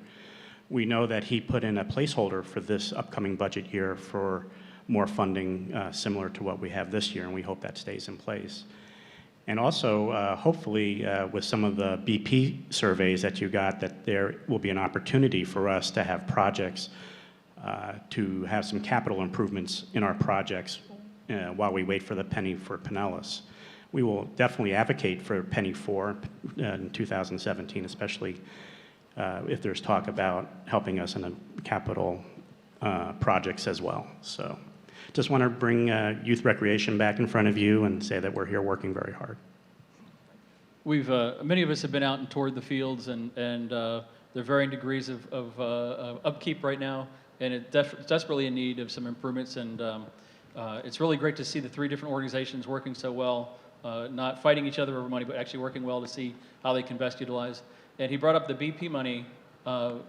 Speaker 15: We know that he put in a placeholder for this upcoming budget year for more funding similar to what we have this year, and we hope that stays in place. And also, hopefully, with some of the BP surveys that you got, that there will be an opportunity for us to have projects, to have some capital improvements in our projects while we wait for the penny for Pinellas. We will definitely advocate for penny 4 in 2017, especially if there's talk about helping us in the capital projects as well. So just want to bring youth recreation back in front of you and say that we're here working very hard.
Speaker 3: We've many of us have been out and toured the fields, and there are varying degrees of upkeep right now, and it's desperately in need of some improvements. And it's really great to see the 3 different organizations working so well, not fighting each other over money, but actually working well to see how they can best utilize. And he brought up the BP money.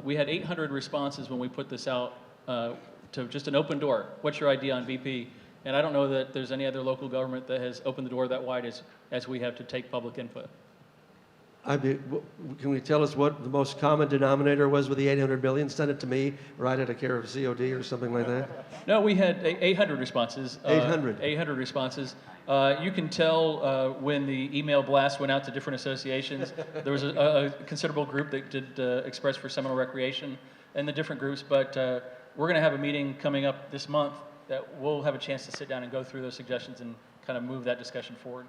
Speaker 3: We had 800 responses when we put this out to just an open door. What's your idea on BP? And I don't know that there's any other local government that has opened the door that wide as we have to take public input.
Speaker 2: Can we tell us what the most common denominator was with the 800 billion? Send it to me, right at a care of COD or something like that?
Speaker 3: No, we had 800 responses.
Speaker 2: 800?
Speaker 3: 800 responses. You can tell when the email blast went out to different associations. There was a considerable group that did express for Seminole Recreation and the different groups, but we're going to have a meeting coming up this month that we'll have a chance to sit down and go through those suggestions and kind of move that discussion forward.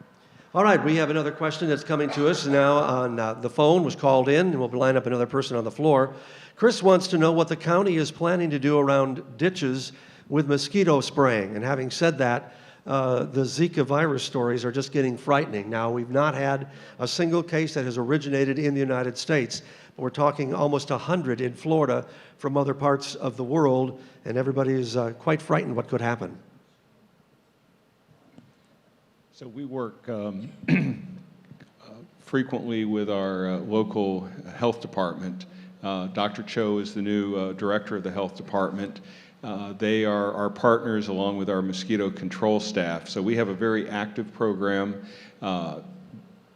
Speaker 2: All right, we have another question that's coming to us now on the phone, was called in, and we'll line up another person on the floor. Chris wants to know what the county is planning to do around ditches with mosquito spraying. And having said that, the Zika virus stories are just getting frightening. Now, we've not had a single case that has originated in the United States, but we're talking almost 100 in Florida from other parts of the world, and everybody is quite frightened what could happen.
Speaker 10: So we work frequently with our local health department. Dr. Cho is the new director of the health department. They are our partners along with our mosquito control staff. So we have a very active program.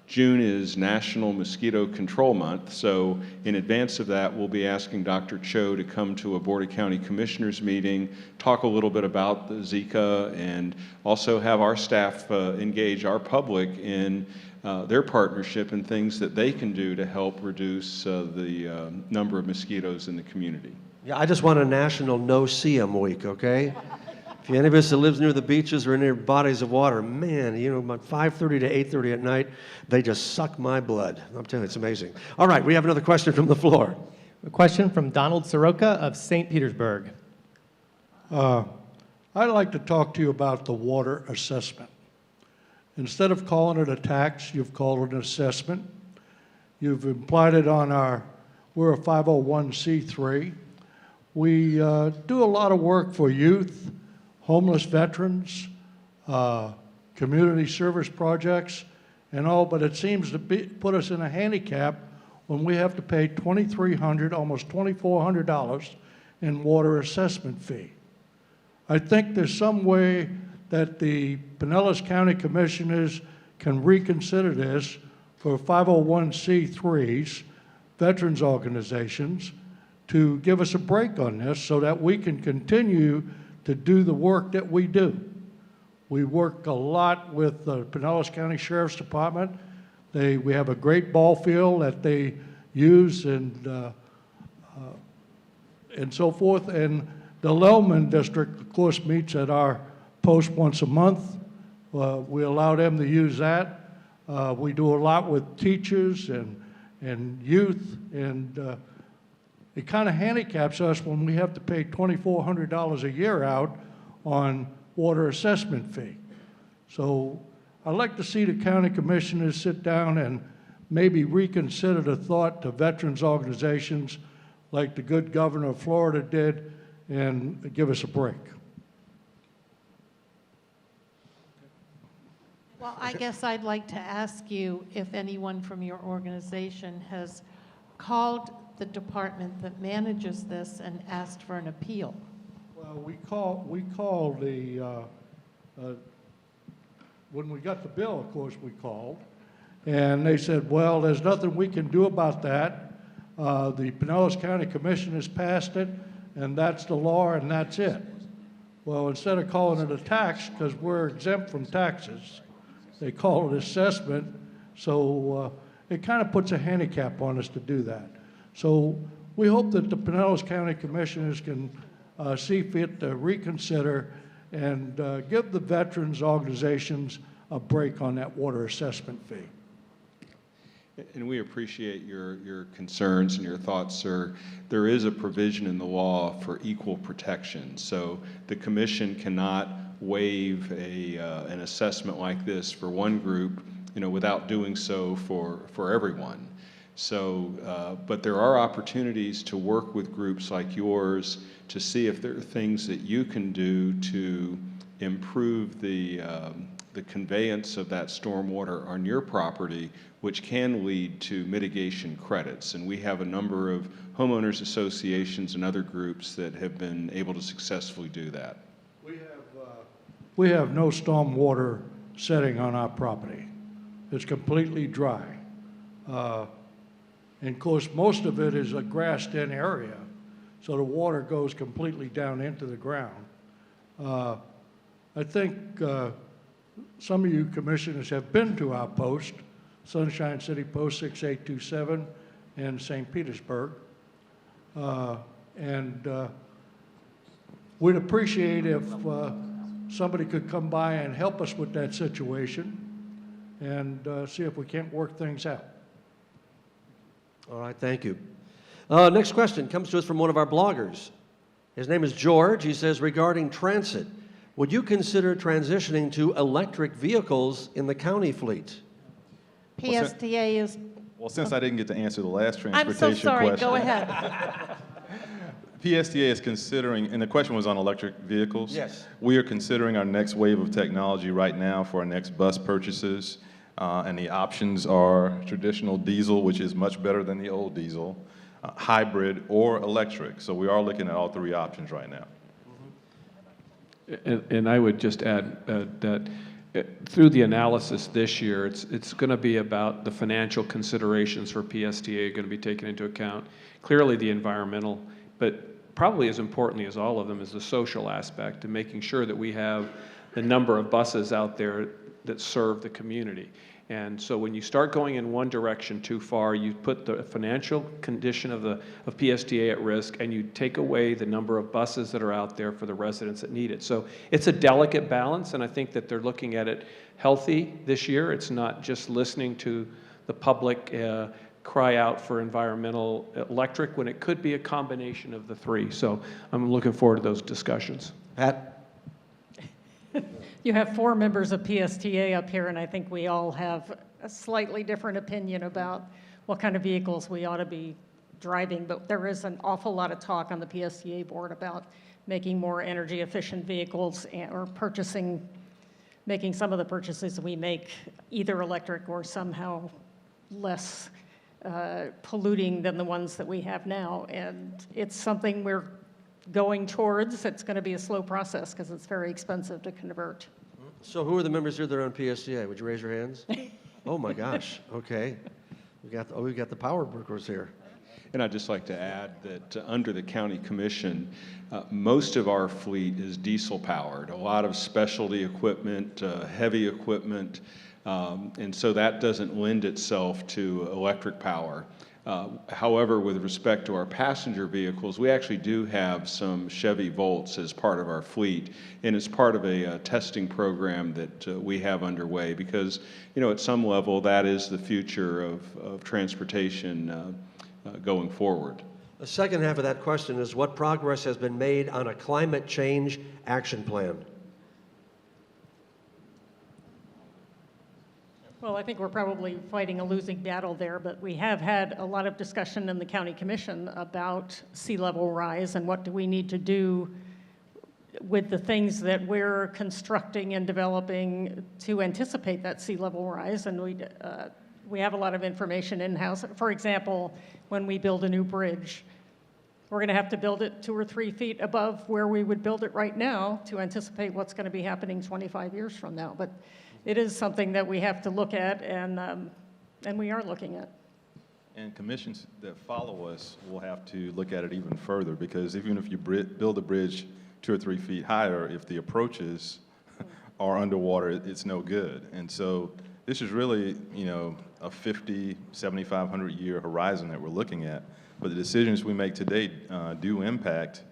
Speaker 10: June is National Mosquito Control Month, so in advance of that, we'll be asking Dr. Cho to come to a Board of County Commissioners meeting, talk a little bit about the Zika, and also have our staff engage our public in their partnership and things that they can do to help reduce the number of mosquitoes in the community.
Speaker 2: Yeah, I just want a national no-see-em week, okay? If any of us that lives near the beaches or near bodies of water, man, you know, about 5:30 to 8:30 at night, they just suck my blood. I'm telling you, it's amazing. All right, we have another question from the floor.
Speaker 11: A question from Donald Soroka of St. Petersburg.
Speaker 16: I'd like to talk to you about the water assessment. Instead of calling it a tax, you've called it an assessment. You've implied it on we're a 501c3. We do a lot of work for youth, homeless veterans, community service projects, and all, but it seems to put us in a handicap when we have to pay $2,300, almost $2,400 in water assessment fee. I think there's some way that the Pinellas County Commissioners can reconsider this for 501c3s, veterans organizations, to give us a break on this so that we can continue to do the work that we do. We work a lot with the Pinellas County Sheriff's Department. We have a great ball field that they use and so forth. And the Lellman District, of course, meets at our post once a month. We allow them to use that. We do a lot with teachers and youth, and it kind of handicaps us when we have to pay $2,400 a year out on water assessment fee. So I'd like to see the county commissioners sit down and maybe reconsider the thought to veterans organizations like the good governor of Florida did and give us a break.
Speaker 4: Well, I guess I'd like to ask you if anyone from your organization has called the department that manages this and asked for an appeal.
Speaker 16: Well, we called the, when we got the bill, of course, we called, and they said, well, there's nothing we can do about that. The Pinellas County Commission has passed it, and that's the law, and that's it. Well, instead of calling it a tax, because we're exempt from taxes, they call it assessment, so it kind of puts a handicap on us to do that. So we hope that the Pinellas County Commissioners can see fit to reconsider and give the veterans organizations a break on that water assessment fee.
Speaker 10: And we appreciate your concerns and your thoughts, sir. There is a provision in the law for equal protection. So the commission cannot waive an assessment like this for one group, without doing so for everyone. So, but there are opportunities to work with groups like yours to see if there are things that you can do to improve the conveyance of that stormwater on your property, which can lead to mitigation credits. And we have a number of homeowners associations and other groups that have been able to successfully do that.
Speaker 16: We have no stormwater setting on our property. It's completely dry. And of course, most of it is a grassed-in area, so the water goes completely down into the ground. I think some of you commissioners have been to our post, Sunshine City Post 6827 in St. Petersburg. We'd appreciate if somebody could come by and help us with that situation and see if we can't work things out.
Speaker 2: All right, thank you. Next question comes to us from one of our bloggers. His name is George. He says, regarding transit, would you consider transitioning to electric vehicles in the county fleet?
Speaker 4: PSTA is...
Speaker 9: Well, since I didn't get to answer the last
Speaker 4: I'm
Speaker 9: transportation
Speaker 4: so sorry,
Speaker 9: question.
Speaker 4: go ahead.
Speaker 9: PSTA is considering, and the question was on electric vehicles.
Speaker 2: Yes.
Speaker 9: We are considering our next wave of technology right now for our next bus purchases. And the options are traditional diesel, which is much better than the old diesel, hybrid, or electric. So we are looking at all three options right now.
Speaker 8: And I would just add that through the analysis this year, it's going to be about the financial considerations for PSTA are going to be taken into account. Clearly the environmental, but probably as importantly as all of them is the social aspect and making sure that we have the number of buses out there that serve the community. And so when you start going in one direction too far, you put the financial condition of PSTA at risk, and you take away the number of buses that are out there for the residents that need it. So it's a delicate balance, and I think that they're looking at it healthy this year. It's not just listening to the public cry out for environmental electric when it could be a combination of the three. So I'm looking forward to those discussions.
Speaker 2: Pat?
Speaker 6: You have 4 members of PSTA up here, and I think we all have a slightly different opinion about what kind of vehicles we ought to be driving, but there is an awful lot of talk on the PSTA board about making more energy efficient vehicles or making some of the purchases we make either electric or somehow less polluting than the ones that we have now. And it's something we're going towards. It's going to be a slow process because it's very expensive to convert.
Speaker 2: So who are the members here that are on PSTA? Would you raise your hands? Oh my gosh, okay. We've got the power brokers here.
Speaker 10: And I'd just like to add that under the county commission, most of our fleet is diesel powered, a lot of specialty equipment, heavy equipment, and so that doesn't lend itself to electric power. However, with respect to our passenger vehicles, we actually do have some Chevy Volts as part of our fleet, and it's part of a testing program that we have underway because, you know, at some level that is the future of transportation going forward.
Speaker 2: The second half of that question is what progress has been made on a climate change action plan?
Speaker 6: Well, I think we're probably fighting a losing battle there, but we have had a lot of discussion in the county commission about sea level rise and what do we need to do with the things that we're constructing and developing to anticipate that sea level rise. And we have a lot of information in-house. For example, when we build a new bridge, we're going to have to build it 2 or 3 feet above where we would build it right now to anticipate what's going to be happening 25 years from now. But it is something that we have to look at, and we are looking at.
Speaker 9: And commissions that follow us will have to look at it even further, because even if you build a bridge 2 or 3 feet higher, if the approaches are underwater, it's no good. And so this is really, you know, a 50, 7,500 year horizon that we're looking at. But the decisions we make today do impact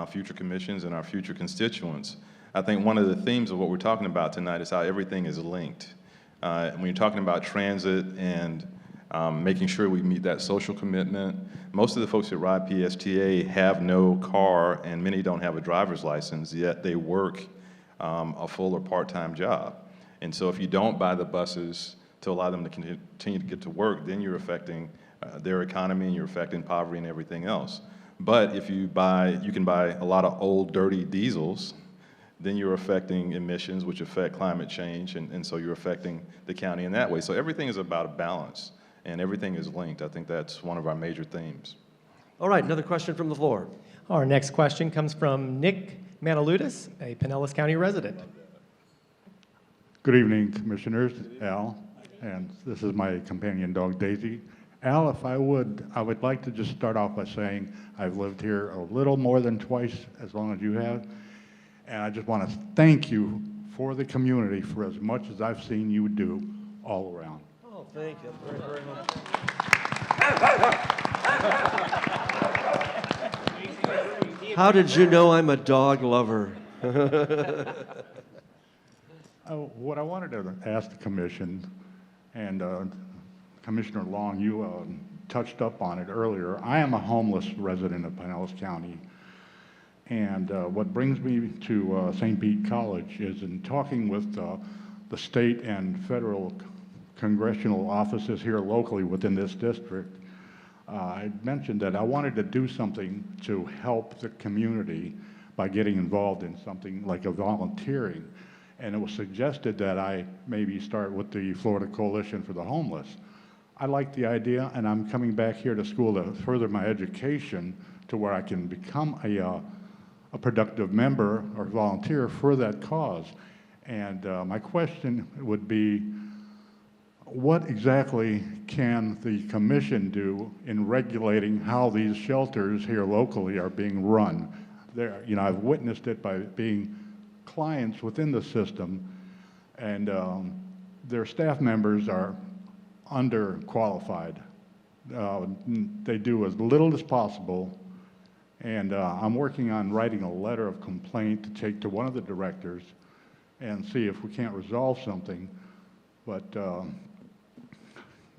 Speaker 9: future commissions and our future constituents. I think one of the themes of what we're talking about tonight is how everything is linked. When you're talking about transit and making sure we meet that social commitment, most of the folks that ride PSTA have no car and many don't have a driver's license, yet they work a full or part-time job. And so if you don't buy the buses to allow them to continue to get to work, then you're affecting their economy and you're affecting poverty and everything else. But if you can buy a lot of old, dirty diesels, then you're affecting emissions, which affect climate change, and so you're affecting the county in that way. So everything is about a balance, and everything is linked. I think that's one of our major themes.
Speaker 2: All right, another question from the floor.
Speaker 11: Our next question comes from Nick Manaludis, a Pinellas County resident.
Speaker 17: Good evening, Commissioners. Al, and this is my companion dog, Daisy. Al, if I would like to just start off by saying I've lived here a little more than twice as long as you have, and I just want to thank you for the community for as much as I've seen you do all around.
Speaker 2: Oh, thank you very, very much. How did you know I'm a dog lover?
Speaker 17: What I wanted to ask the commission, and Commissioner Long, you touched up on it earlier. I am a homeless resident of Pinellas County. And what brings me to St. Pete College is in talking with the state and federal congressional offices here locally within this district, I mentioned that I wanted to do something to help the community by getting involved in something like a volunteering. And it was suggested that I maybe start with the Florida Coalition for the Homeless. I like the idea, and I'm coming back here to school to further my education to where I can become a productive member or volunteer for that cause. And my question would be, what exactly can the commission do in regulating how these shelters here locally are being run? You know, I've witnessed it by being clients within the system, and their staff members are underqualified. They do as little as possible. And I'm working on writing a letter of complaint to take to one of the directors and see if we can't resolve something. But,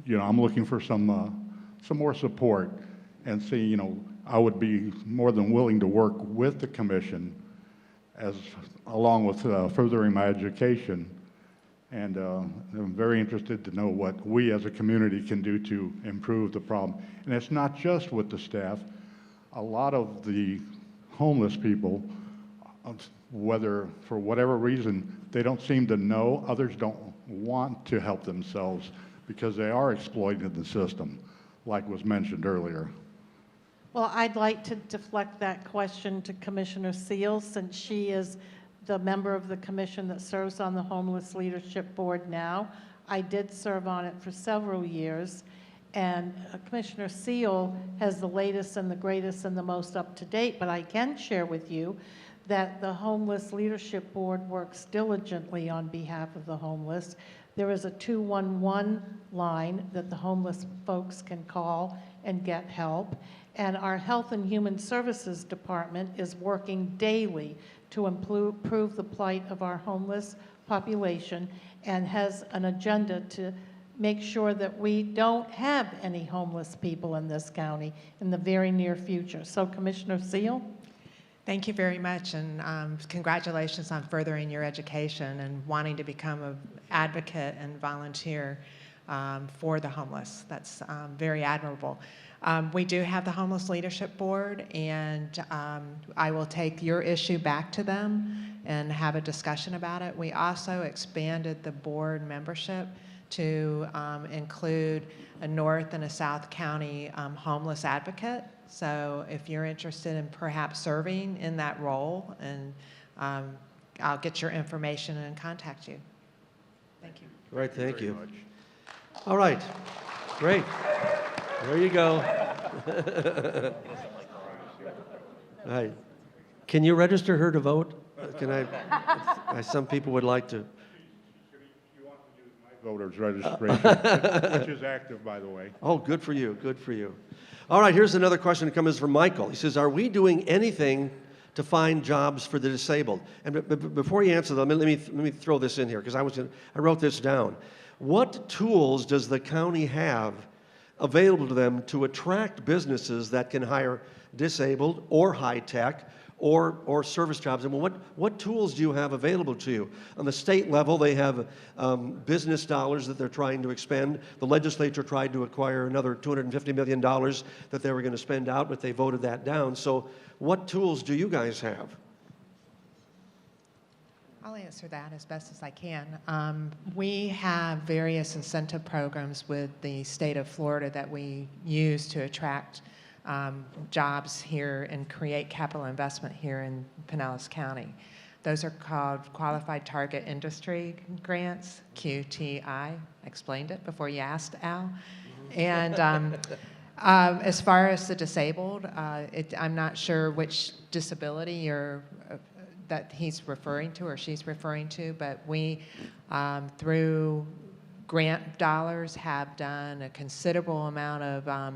Speaker 17: you know, I'm looking for some more support and see, you know, I would be more than willing to work with the commission along with furthering my education. And I'm very interested to know what we as a community can do to improve the problem. And it's not just with the staff. A lot of the homeless people whether, for whatever reason, they don't seem to know, others don't want to help themselves because they are exploiting the system, like was mentioned earlier.
Speaker 4: Well, I'd like to deflect that question to Commissioner Seal, since she is the member of the commission that serves on the Homeless Leadership Board now. I did serve on it for several years, and Commissioner Seal has the latest and the greatest and the most up-to-date, but I can share with you that the Homeless Leadership Board works diligently on behalf of the homeless. There is a 211 line that the homeless folks can call and get help. And our Health and Human Services Department is working daily to improve the plight of our homeless population and has an agenda to make sure that we don't have any homeless people in this county in the very near future. So, Commissioner Seal?
Speaker 7: Thank you very much, and congratulations on furthering your education and wanting to become an advocate and volunteer for the homeless. That's very admirable. We do have the Homeless Leadership Board, and I will take your issue back to them and have a discussion about it. We also expanded the board membership to include a North and a South County homeless advocate. So if you're interested in perhaps serving in that role, and I'll get your information and contact you. Thank you.
Speaker 2: All right, thank you. All right, great. There you go. All right. Can you register her to vote? Can I? Some people would like to.
Speaker 17: Voters registration, which is active, by the way.
Speaker 2: Oh, good for you, good for you. All right, here's another question that comes from Michael. He says, are we doing anything to find jobs for the disabled? And before you answer that, let me throw this in here, because I wrote this down. What tools does the county have available to them to attract businesses that can hire disabled or high-tech or service jobs? I mean, what tools do you have available to you? On the state level, they have business dollars that they're trying to expend. The legislature tried to acquire another $250 million that they were going to spend out, but they voted that down. So what tools do you guys have?
Speaker 7: I'll answer that as best as I can. We have various incentive programs with the state of Florida that we use to attract jobs here and create capital investment here in Pinellas County. Those are called Qualified Target Industry Grants, QTI. I explained it before you asked, Al. And as far as the disabled, I'm not sure which disability that he's referring to or she's referring to, but we, through grant dollars, have done a considerable amount of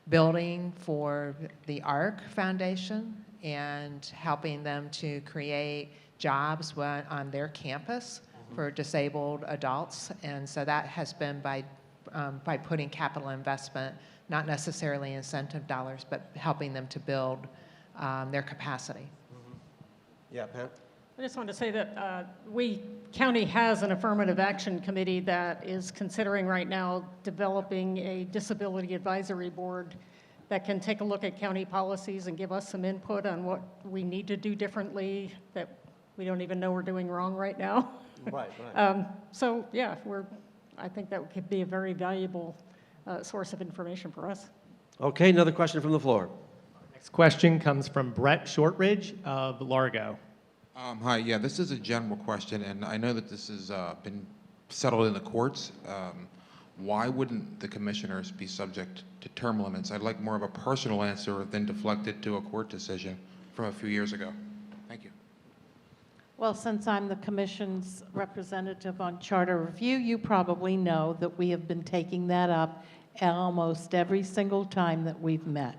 Speaker 7: building for the ARC Foundation and helping them to create jobs on their campus for disabled adults. And so that has been by putting capital investment, not necessarily incentive dollars, but helping them to build their capacity.
Speaker 2: Yeah, Pat?
Speaker 6: I just wanted to say that county has an affirmative action committee that is considering right now developing a disability advisory board that can take a look at county policies and give us some input on what we need to do differently that we don't even know we're doing wrong right now.
Speaker 2: Right.
Speaker 6: So yeah, I think that could be a very valuable source of information for us.
Speaker 2: Okay, another question from the floor.
Speaker 11: Next question comes from Brett Shortridge of Largo.
Speaker 18: Hi, yeah, this is a general question, and I know that this has been settled in the courts. Why wouldn't the commissioners be subject to term limits? I'd like more of a personal answer than deflected to a court decision from a few years ago. Thank you.
Speaker 4: Well, since I'm the Commission's representative on charter review, you probably know that we have been taking that up almost every single time that we've met.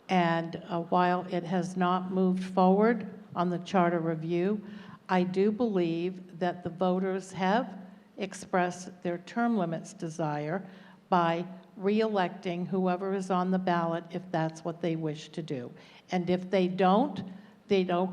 Speaker 4: And while it has not moved forward on the charter review, I do believe that the voters have expressed their term limits desire by re-electing whoever is on the ballot if that's what they wish to do. And if they don't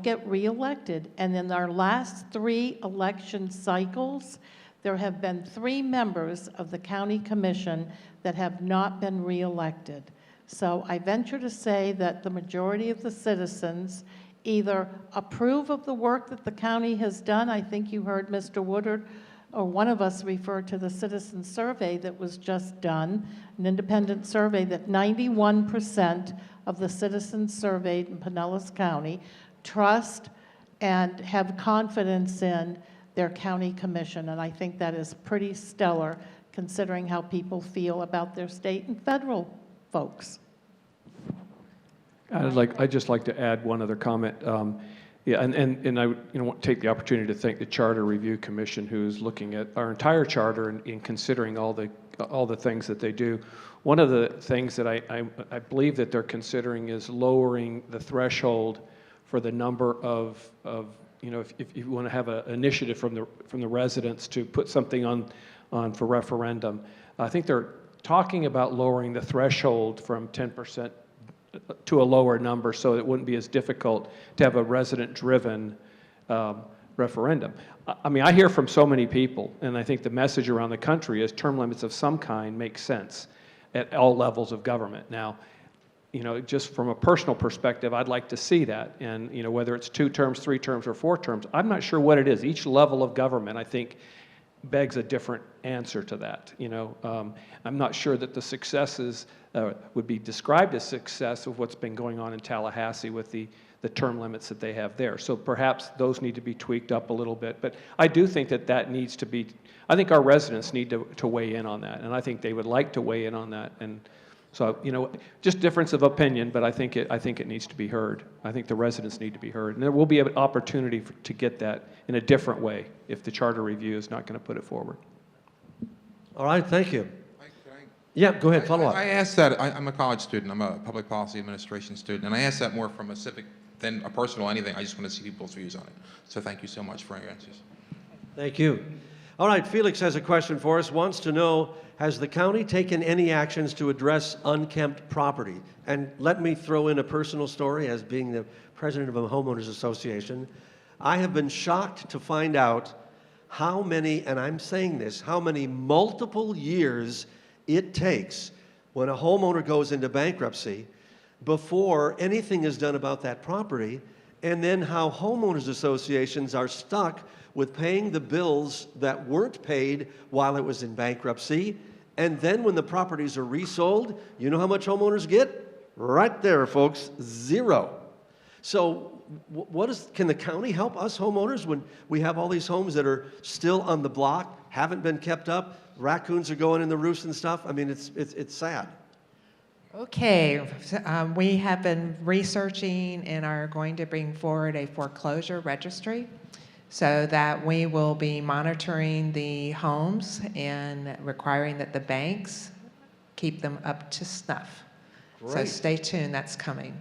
Speaker 4: get re-elected. And in our last 3 election cycles, there have been 3 members of the county commission that have not been re-elected. So I venture to say that the majority of the citizens either approve of the work that the county has done. I think you heard Mr. Woodard or one of us refer to the citizen survey that was just done, an independent survey that 91% of the citizens surveyed in Pinellas County trust and have confidence in their county commission. And I think that is pretty stellar considering how people feel about their state and federal folks.
Speaker 8: I'd just like to add one other comment. Yeah, and I want to take the opportunity to thank the Charter Review Commission, who's looking at our entire charter and in considering all the things that they do. One of the things that I believe that they're considering is lowering the threshold for the number of if you want to have an initiative from the residents to put something on for referendum. I think they're talking about lowering the threshold from 10% to a lower number so it wouldn't be as difficult to have a resident-driven referendum. I mean, I hear from so many people, and I think the message around the country is term limits of some kind make sense at all levels of government. Now, just from a personal perspective, I'd like to see that. And, whether it's 2 terms, 3 terms, or 4 terms, I'm not sure what it is. Each level of government, I think, begs a different answer to that. I'm not sure that the successes would be described as success of what's been going on in Tallahassee with the term limits that they have there. So perhaps those need to be tweaked up a little bit. But I do think that needs to be, I think our residents need to weigh in on that. And I think they would like to weigh in on that. And so, just difference of opinion, but I think it needs to be heard. I think the residents need to be heard. And there will be an opportunity to get that in a different way if the Charter Review is not going to put it forward.
Speaker 2: All right, thank you. Yeah, go ahead, follow up.
Speaker 18: I asked that, I'm a college student, I'm a public policy administration student, and I asked that more from a civic than a personal anything. I just want to see people's views on it. So thank you so much for your answers.
Speaker 2: Thank you. All right, Felix has a question for us, wants to know, has the county taken any actions to address unkempt property? And let me throw in a personal story as being the president of a homeowners association. I have been shocked to find out how many, and I'm saying this, how many multiple years it takes when a homeowner goes into bankruptcy before anything is done about that property, and then how homeowners associations are stuck with paying the bills that weren't paid while it was in bankruptcy. And then when the properties are resold, you know how much homeowners get? Right there, folks, 0. So can the county help us homeowners when we have all these homes that are still on the block, haven't been kept up, raccoons are going in the roofs and stuff? I mean, it's sad.
Speaker 7: Okay, we have been researching and are going to bring forward a foreclosure registry so that we will be monitoring the homes and requiring that the banks keep them up to snuff. So
Speaker 2: Great.
Speaker 7: stay tuned, that's coming.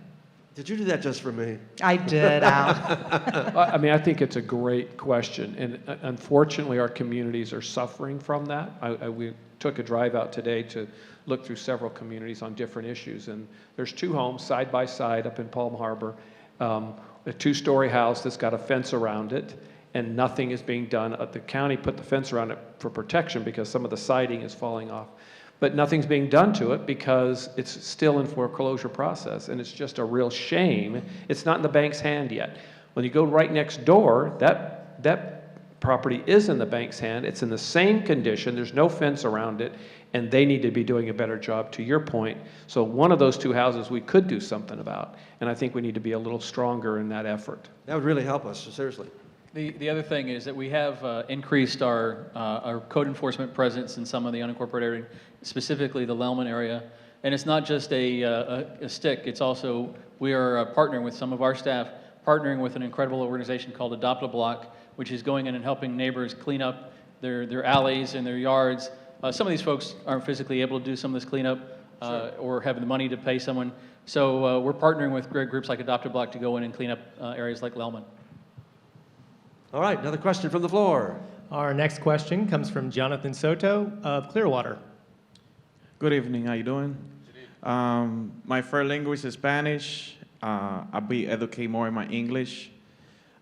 Speaker 2: Did you do that just for me?
Speaker 7: I did, Al.
Speaker 8: I mean, I think it's a great question, and unfortunately, our communities are suffering from that. We took a drive out today to look through several communities on different issues, and there's 2 homes side by side up in Palm Harbor, a 2-story house that's got a fence around it, and nothing is being done. The county put the fence around it for protection because some of the siding is falling off. But nothing's being done to it because it's still in foreclosure process, and it's just a real shame. It's not in the bank's hand yet. When you go right next door, that property is in the bank's hand. It's in the same condition. There's no fence around it, and they need to be doing a better job, to your point. So one of those 2 houses we could do something about, and I think we need to be a little stronger in that effort.
Speaker 2: That would really help us, seriously.
Speaker 3: The other thing is that we have increased our code enforcement presence in some of the unincorporated area, specifically the Lellman area. And it's not just a stick, it's also, we are partnering with some of our staff, partnering with an incredible organization called Adopt a Block, which is going in and helping neighbors clean up their alleys and their yards. Some of these folks aren't physically able to do some of this cleanup or have the money to pay someone. So we're partnering with great groups like Adopt a Block to go in and clean up areas like Lellman.
Speaker 2: All right, another question from the floor.
Speaker 11: Our next question comes from Jonathan Soto of Clearwater.
Speaker 19: Good evening, how you doing? My first language is Spanish. I'll be educating more in my English.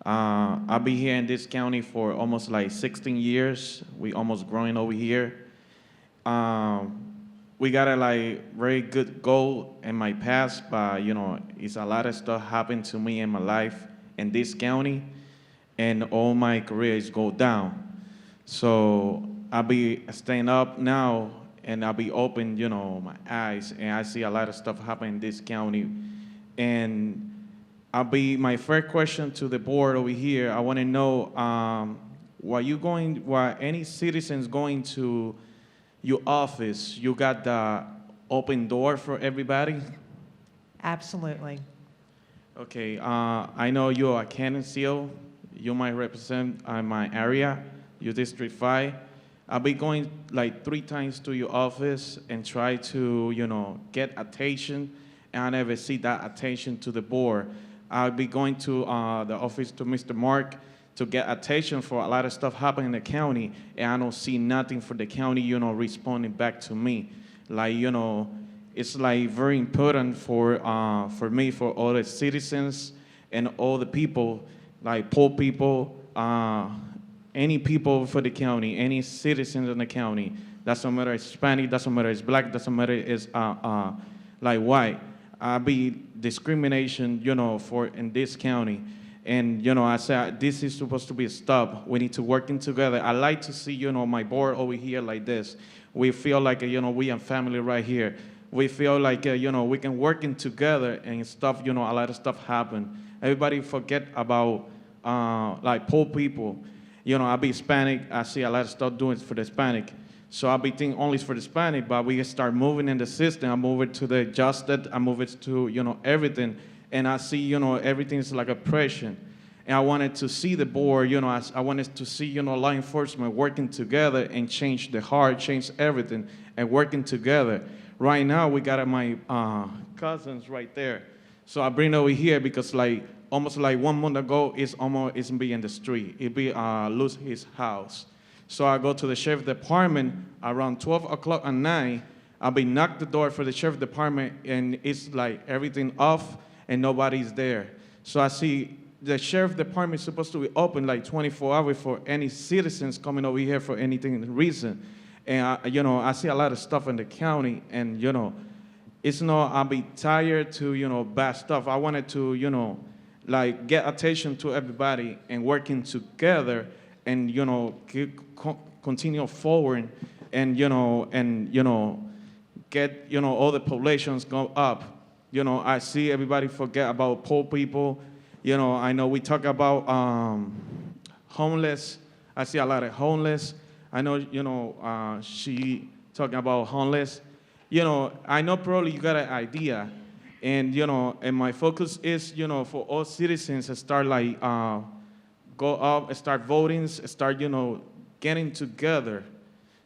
Speaker 19: I'll be here in this county for almost like 16 years. We almost growing over here. We got a very good goal in my past, but it's a lot of stuff happened to me in my life. in this county, and all my career is go down. So I'll be staying up now, and I'll be open, you know, my eyes, and I see a lot of stuff happen in this county. And my first question to the board over here, I want to know, why any citizens going to your office, you got the open door for everybody?
Speaker 7: Absolutely.
Speaker 19: Okay, I know you're a Cannon Seal. You might represent my area, your District 5. I'll be going like 3 times to your office and try to, you know, get attention, and I never see that attention to the board. I'll be going to the office to Mr. Mark to get attention for a lot of stuff happening in the county, and I don't see nothing for the county, you know, responding back to me. Like, you know, it's like very important for me, for all the citizens and all the people, like poor people, any people for the county, any citizens in the county. Doesn't matter it's Hispanic, doesn't matter it's black, doesn't matter it's like white. I be discrimination, you know, in this county. And, you know, I said, this is supposed to be a stop. We need to working together. I like to see, you know, my board over here like this. We feel like, you know, we are family right here. We feel like, you know, we can working together and stuff, you know, a lot of stuff happen. Everybody forget about, like, poor people. You know, I be Hispanic. I see a lot of stuff doing for the Hispanic. So I be thinking only for the Hispanic, but we start moving in the system. I move it to the justice. I move it to, you know, everything. And I see, you know, everything's like oppression. And I wanted to see the board, you know, I wanted to see, you know, law enforcement working together and change the heart, change everything, and working together. Right now, we got my cousins right there. So I bring it over here because, like, almost like 1 month ago, it's be in the street. It be lose his house. So I go to the sheriff department around 12 o'clock at night. I'll be knock the door for the sheriff department, and it's like everything off, and nobody's there. So I see the sheriff department is supposed to be open like 24 hours for any citizens coming over here for anything reason. And, you know, I see a lot of stuff in the county, and, you know, it's not, I'll be tired to, you know, bad stuff. I wanted to, you know, like get attention to everybody and working together and, you know, continue forward and, you know, get, you know, all the populations go up. You know, I see everybody forget about poor people. You know, I know we talk about homeless. I see a lot of homeless. I know, you know, she talking about homeless. You know, I know probably you got an idea. And, you know, and my focus is, you know, for all citizens to start like, go up, start voting, start, you know, getting together.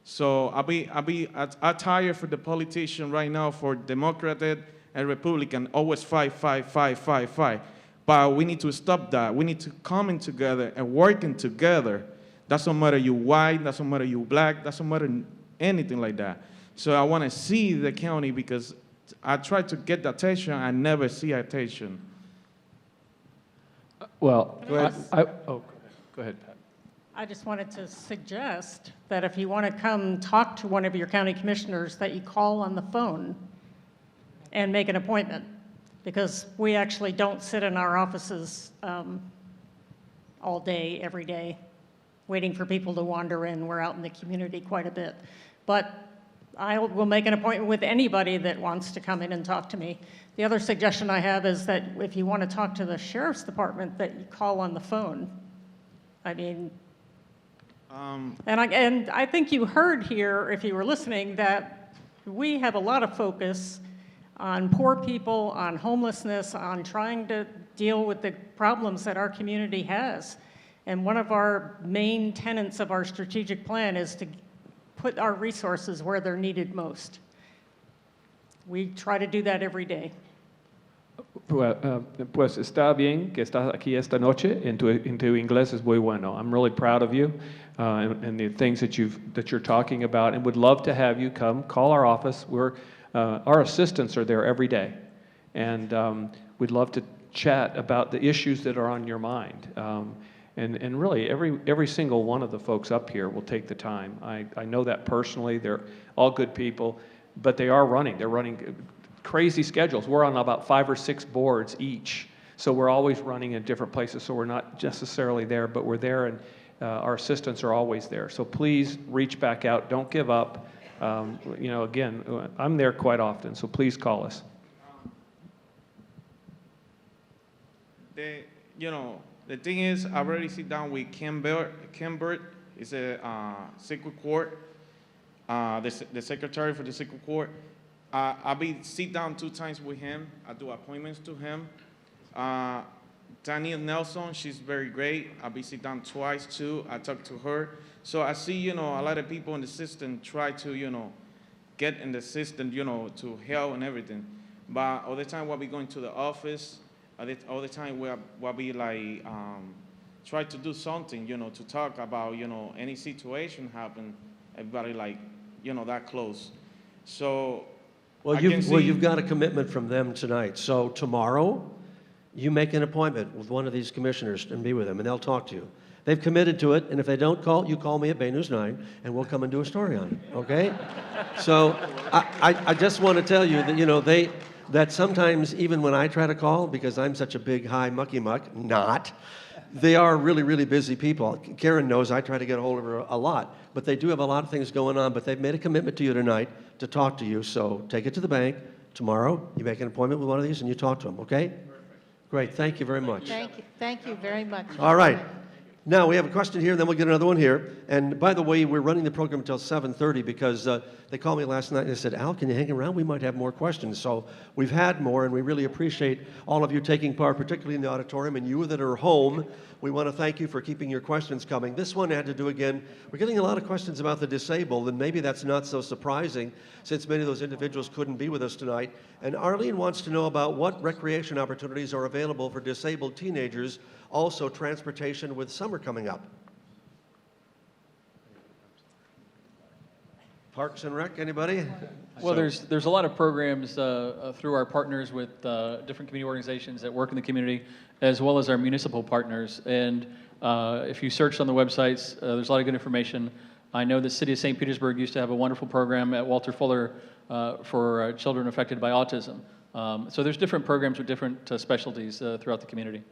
Speaker 19: So I tired for the politician right now, for Democratic and Republican, always fight. But we need to stop that. We need to come in together and working together. Doesn't matter you white, doesn't matter you black, doesn't matter anything like that. So I want to see the county because I try to get the attention, I never see attention.
Speaker 8: Well,
Speaker 6: Go ahead.
Speaker 8: go ahead, Pat.
Speaker 6: I just wanted to suggest that if you want to come talk to one of your county commissioners, that you call on the phone and make an appointment, because we actually don't sit in our offices all day, every day, waiting for people to wander in. We're out in the community quite a bit. But I will make an appointment with anybody that wants to come in and talk to me. The other suggestion I have is that if you want to talk to the sheriff's department, that you call on the phone. I mean, and I think you heard here, if you were listening, that we have a lot of focus on poor people, on homelessness, on trying to deal with the problems that our community has. And one of our main tenets of our strategic plan is to put our resources where they're needed most. We try to do that every day.
Speaker 8: Pues está bien que estás aquí esta noche, and tu inglés es muy bueno. I'm really proud of you and the things that you're talking about, and would love to have you come call our office. Our assistants are there every day, and we'd love to chat about the issues that are on your mind. And really, every single one of the folks up here will take the time. I know that personally. They're all good people, but they're running crazy schedules. We're on about 5 or 6 boards each. So we're always running in different places, so we're not necessarily there, but we're there, and our assistants are always there. So please reach back out. Don't give up. Again, I'm there quite often, so please call us.
Speaker 19: The thing is, I already sit down with Kimbert. He's a circuit court, the secretary for the circuit court. I'll be sit down 2 times with him. I do appointments to him. Danielle Nelson, she's very great. I'll be sit down twice too. I talk to her. So I see, a lot of people in the system try to, get in the system, to help and everything. But all the time we'll be going to the office. All the time we'll be like, try to do something, to talk about, any situation happen. Everybody like, that close. So.
Speaker 2: Well, you've got a commitment from them tonight. So tomorrow, you make an appointment with one of these commissioners and be with them, and they'll talk to you. They've committed to it, and if they don't call, you call me at Bay News 9, and we'll come and do a story on it, okay? So I just want to tell you that, that sometimes even when I try to call, because I'm such a big, high mucky muck, they are really, really busy people. Karen knows I try to get a hold of her a lot, but they do have a lot of things going on, but they've made a commitment to you tonight to talk to you, so take it to the bank. Tomorrow, you make an appointment with one of these and you talk to them, okay? Great, thank you very much.
Speaker 4: Thank you very much.
Speaker 2: All right. Now, we have a question here, and then we'll get another one here. And by the way, we're running the program until 7:30 because they called me last night and they said, Al, can you hang around? We might have more questions. So we've had more, and we really appreciate all of you taking part, particularly in the auditorium, and you that are home. We want to thank you for keeping your questions coming. This one had to do, again, we're getting a lot of questions about the disabled, and maybe that's not so surprising since many of those individuals couldn't be with us tonight. And Arlene wants to know about what recreation opportunities are available for disabled teenagers, also transportation with summer coming up. Parks and Rec, anybody?
Speaker 3: Well, there's a lot of programs through our partners with different community organizations that work in the community, as well as our municipal partners. And if you search on the websites, there's a lot of good information. I know the city of St. Petersburg used to have a wonderful program at Walter Fuller for children affected by autism. So there's different programs with different specialties throughout the community.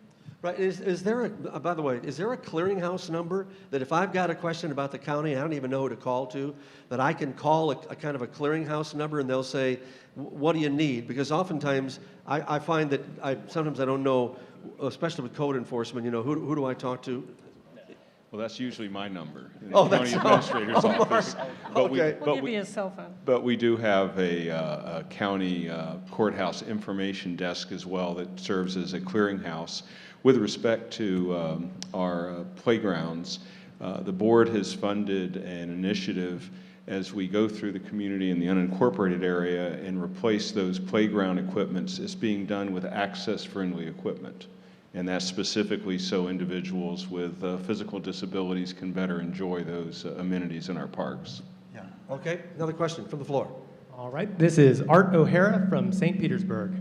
Speaker 2: Right. Is there by the way, is there a clearinghouse number that if I've got a question about the county, I don't even know who to call to, that I can call a kind of a clearinghouse number and they'll say, what do you need? Because oftentimes I find that sometimes I don't know, especially with code enforcement, who do I talk to?
Speaker 10: Well, that's usually my number in
Speaker 2: Oh,
Speaker 10: the
Speaker 2: that's
Speaker 10: county administrator's office.
Speaker 2: Okay.
Speaker 6: We'll give you a cell phone.
Speaker 10: But we do have a county courthouse information desk as well that serves as a clearinghouse. With respect to our playgrounds, the board has funded an initiative as we go through the community in the unincorporated area and replace those playground equipments. It's being done with access-friendly equipment. And that's specifically so individuals with physical disabilities can better enjoy those amenities in our parks.
Speaker 2: Yeah. Okay, another question from the floor.
Speaker 11: All right, this is Art O'Hara from St. Petersburg.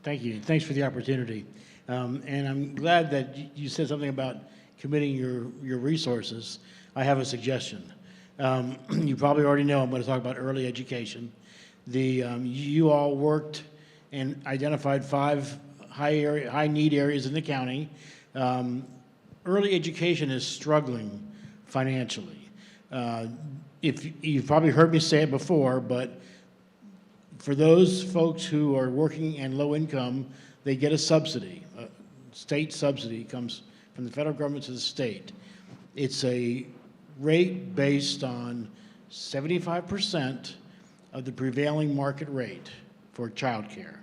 Speaker 20: Thank you. Thanks for the opportunity. And I'm glad that you said something about committing your resources. I have a suggestion. You probably already know I'm going to talk about early education. You all worked and identified 5 high need areas in the county. Early education is struggling financially. If you've probably heard me say it before, but for those folks who are working and low income, they get a subsidy. A state subsidy comes from the federal government to the state. It's a rate based on 75% of the prevailing market rate for child care,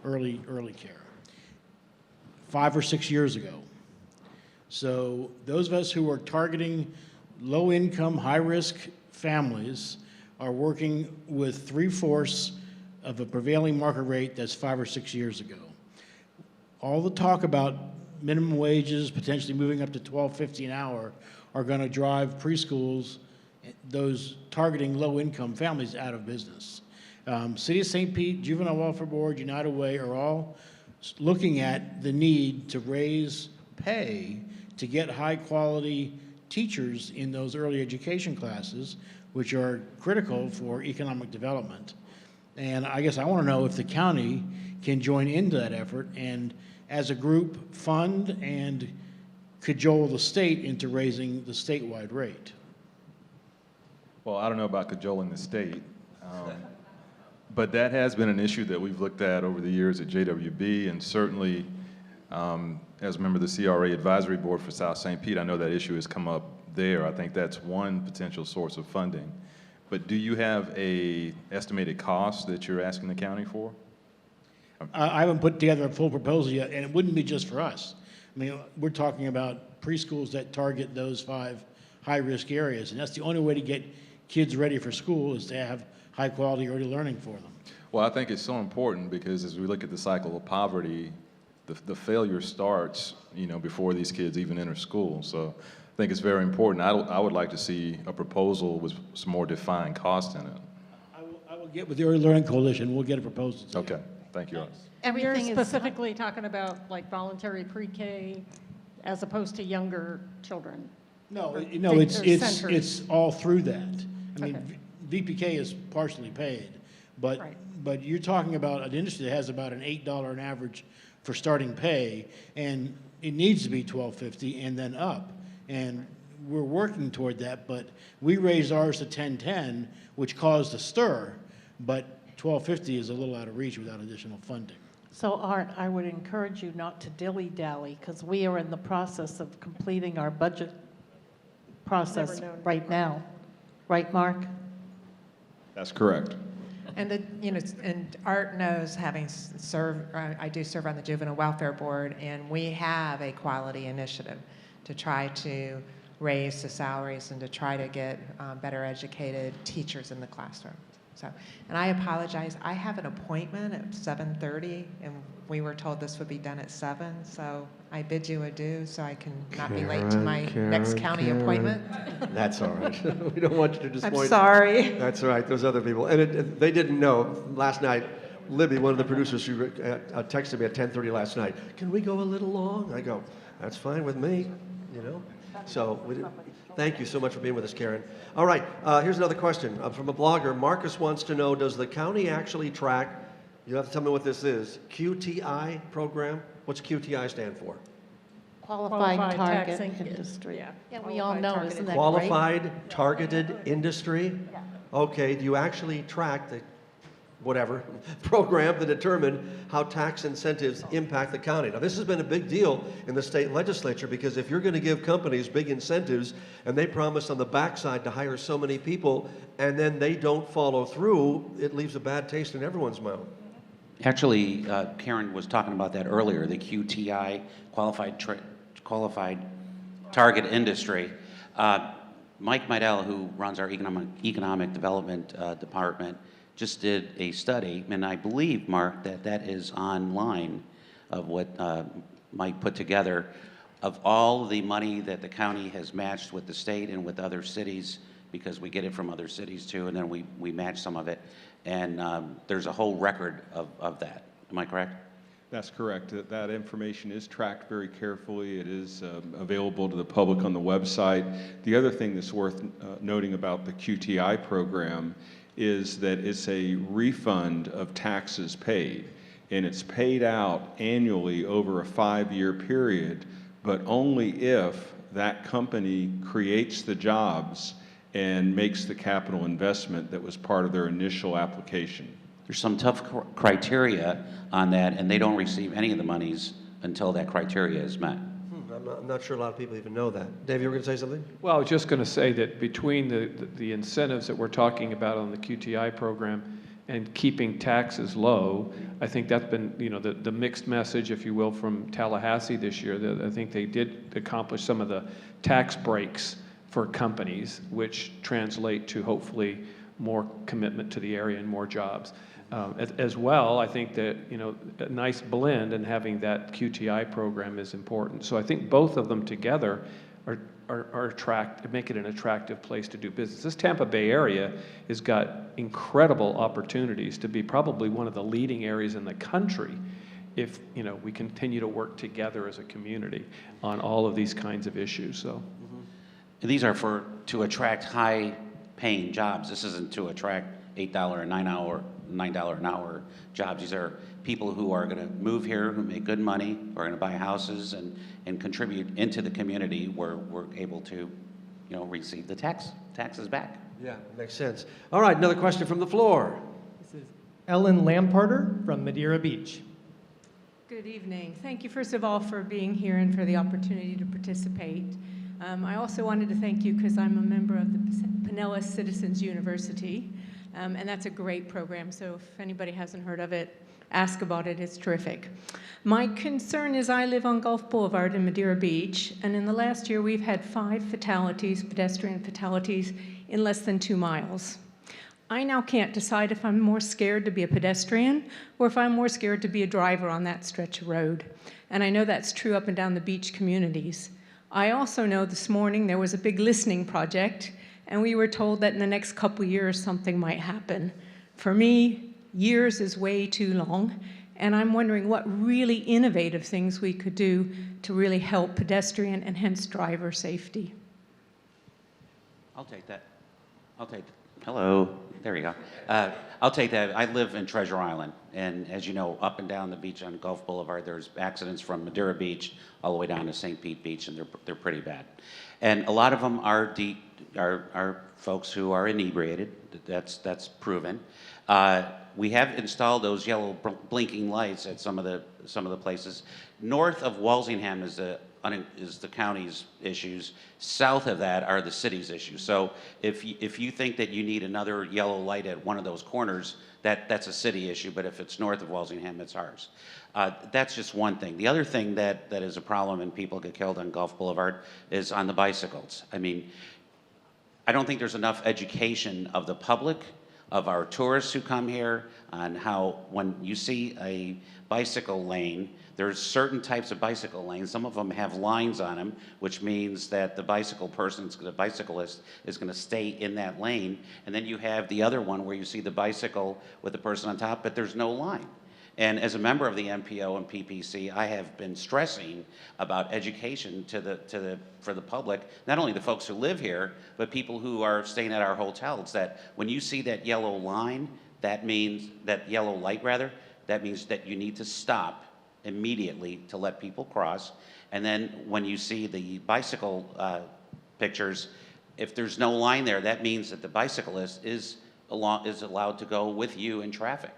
Speaker 20: early care, 5 or 6 years ago. So those of us who are targeting low-income, high-risk families are working with 3/4 of a prevailing market rate that's 5 or 6 years ago. All the talk about minimum wages, potentially moving up to $12.50 an hour, are going to drive preschools, those targeting low-income families, out of business. City of St. Pete, Juvenile Welfare Board, United Way are all looking at the need to raise pay to get high-quality teachers in those early education classes, which are critical for economic development. And I guess I want to know if the county can join into that effort and as a group, fund and cajole the state into raising the statewide rate?
Speaker 9: Well, I don't know about cajoling the state, but that has been an issue that we've looked at over the years at JWB, and certainly as a member of the CRA Advisory Board for South St. Pete, I know that issue has come up there. I think that's one potential source of funding. But do you have a estimated cost that you're asking the county for?
Speaker 20: I haven't put together a full proposal yet, and it wouldn't be just for us. I mean, we're talking about preschools that target those 5 high-risk areas, and that's the only way to get kids ready for school is to have high-quality early learning for them.
Speaker 9: Well, I think it's so important because as we look at the cycle of poverty, the failure starts, before these kids even enter school. So I think it's very important. I would like to see a proposal with some more defined cost in it.
Speaker 20: I will get with the Early Learning Coalition. We'll get a proposal to you.
Speaker 9: Okay, thank you.
Speaker 4: Everything
Speaker 6: You're
Speaker 4: is
Speaker 6: specifically talking about like voluntary pre-K as opposed to younger children?
Speaker 20: No,
Speaker 6: Or
Speaker 20: no, it's
Speaker 6: centers?
Speaker 20: all through that. I mean,
Speaker 6: Okay.
Speaker 20: VPK is partially paid, but you're talking about an industry that has about an $8 an average for starting pay, and it needs to be $12.50 and then up. And we're working toward that, but we raised ours to $10.10, which caused a stir, but $12.50 is a little out of reach without additional funding.
Speaker 4: So Art, I would encourage you not to dilly-dally, because we are in the process of completing our budget process
Speaker 6: Never known.
Speaker 4: right now. Right, Mark?
Speaker 10: That's correct.
Speaker 7: And and Art knows, having served, I do serve on the Juvenile Welfare Board, and we have a quality initiative to try to raise the salaries and to try to get better educated teachers in the classroom. So, and I apologize, I have an appointment at 7:30, and we were told this would be done at 7, so I bid you adieu so I can not be late to my next county appointment.
Speaker 21: That's all right. We don't want you to disappoint.
Speaker 7: I'm sorry.
Speaker 21: That's all right, those other people. And they didn't know. Last night, Libby, one of the producers, she texted me at 10:30 last night, "Can we go a little long?" I go, "That's fine with me," So thank you so much for being with us, Karen. All right, here's another question from a blogger. Marcus wants to know, does the county actually track, you have to tell me what this is, QTI program? What's QTI stand for?
Speaker 4: Qualified Target
Speaker 6: Taxing.
Speaker 4: Industry.
Speaker 6: Yeah.
Speaker 4: Yeah, we all know,
Speaker 6: Qualified
Speaker 4: isn't that great?
Speaker 21: Qualified Targeted Industry? Okay, do you actually track the whatever program to determine how tax incentives impact the county? Now, this has been a big deal in the state legislature because if you're going to give companies big incentives and they promise on the backside to hire so many people and then they don't follow through, it leaves a bad taste in everyone's mouth.
Speaker 5: Actually, Karen was talking about that earlier, the QTI, Qualified Target Industry. Mike Meidel, who runs our Economic Development Department, just did a study, and I believe, Mark, that is online of what Mike put together of all the money that the county has matched with the state and with other cities, because we get it from other cities too, and then we match some of it. And there's a whole record of that. Am I correct?
Speaker 10: That's correct. That information is tracked very carefully. It is available to the public on the website. The other thing that's worth noting about the QTI program is that it's a refund of taxes paid, and it's paid out annually over a 5-year period, but only if that company creates the jobs and makes the capital investment that was part of their initial application.
Speaker 5: There's some tough criteria on that, and they don't receive any of the monies until that criteria is met.
Speaker 21: I'm not sure a lot of people even know that. Dave, you were going to say something?
Speaker 8: Well, I was just going to say that between the incentives that we're talking about on the QTI program and keeping taxes low, I think that's been, the mixed message, if you will, from Tallahassee this year. That I think they did accomplish some of the tax breaks for companies, which translate to hopefully more commitment to the area and more jobs. As well, I think that a nice blend and having that QTI program is important. So I think both of them together make it an attractive place to do business. This Tampa Bay area has got incredible opportunities to be probably one of the leading areas in the country if we continue to work together as a community on all of these kinds of issues. So
Speaker 5: And these are to attract high-paying jobs. This isn't to attract $8 and $9 $9 an hour jobs. These are people who are going to move here, who make good money, who are going to buy houses and contribute into the community where we're able to, receive the taxes back.
Speaker 21: Yeah, makes sense. All right, another question from the floor.
Speaker 11: This is Ellen Lamparter from Madeira Beach.
Speaker 1: Good evening. Thank you, first of all, for being here and for the opportunity to participate. I also wanted to thank you because I'm a member of the Pinellas Citizens University, and that's a great program. So if anybody hasn't heard of it, ask about it. It's terrific. My concern is I live on Gulf Boulevard in Madeira Beach, and in the last year we've had 5 fatalities, pedestrian fatalities, in less than 2 miles. I now can't decide if I'm more scared to be a pedestrian or if I'm more scared to be a driver on that stretch of road. And I know that's true up and down the beach communities. I also know this morning there was a big listening project, and we were told that in the next couple of years something might happen. For me, years is way too long, and I'm wondering what really innovative things we could do to really help pedestrian and hence driver safety.
Speaker 5: I'll take that. Hello, there you go. I'll take that. I live in Treasure Island, and as you know, up and down the beach on Gulf Boulevard, there's accidents from Madeira Beach all the way down to St. Pete Beach, and they're pretty bad. And a lot of them are folks who are inebriated. That's proven. We have installed those yellow blinking lights at some of the places. North of Walsingham is the county's issues. South of that are the city's issues. So if you think that you need another yellow light at one of those corners, that's a city issue. But if it's north of Walsingham, it's ours. That's just one thing. The other thing that is a problem and people get killed on Gulf Boulevard is on the bicycles. I mean, I don't think there's enough education of the public, of our tourists who come here, on how when you see a bicycle lane, there's certain types of bicycle lanes. Some of them have lines on them, which means that the bicyclist is going to stay in that lane. And then you have the other one where you see the bicycle with the person on top, but there's no line. And as a member of the MPO and PPC, I have been stressing about education for the public, not only the folks who live here, but people who are staying at our hotels, that when you see that yellow line, that yellow light that means that you need to stop immediately to let people cross. And then when you see the bicycle pictures, if there's no line there, that means that the bicyclist is allowed to go with you in traffic.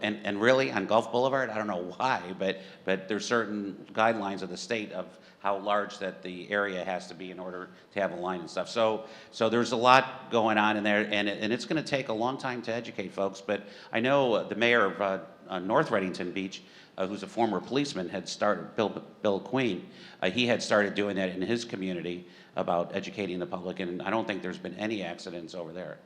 Speaker 5: And really, on Gulf Boulevard, I don't know why, but there's certain guidelines of the state of how large that the area has to be in order to have a line and stuff. So there's a lot going on in there, and it's going to take a long time to educate folks. But I know the mayor of North Reddington Beach, who's a former policeman, had started, Bill Queen, he had started doing that in his community about educating the public, and I don't think there's been any accidents over there.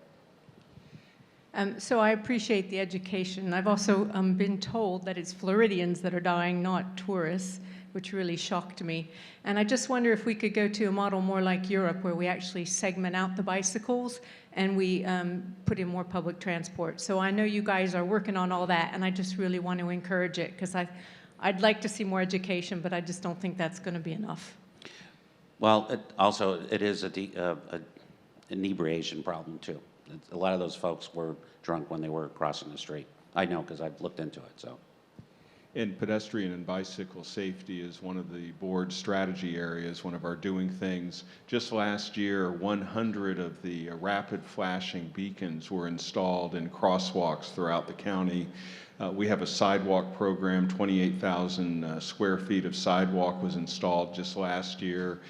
Speaker 1: So I appreciate the education. I've also been told that it's Floridians that are dying, not tourists, which really shocked me. And I just wonder if we could go to a model more like Europe, where we actually segment out the bicycles and we put in more public transport. So I know you guys are working on all that, and I just really want to encourage it, because I'd like to see more education, but I just don't think that's going to be enough.
Speaker 5: Well, it is a inebriation problem too. A lot of those folks were drunk when they were crossing the street. I know because I've looked into it. So.
Speaker 10: And pedestrian and bicycle safety is one of the board's strategy areas, one of our doing things. Just last year, 100 of the rapid flashing beacons were installed in crosswalks throughout the county. We have a sidewalk program. 28,000 square feet of sidewalk was installed just last year.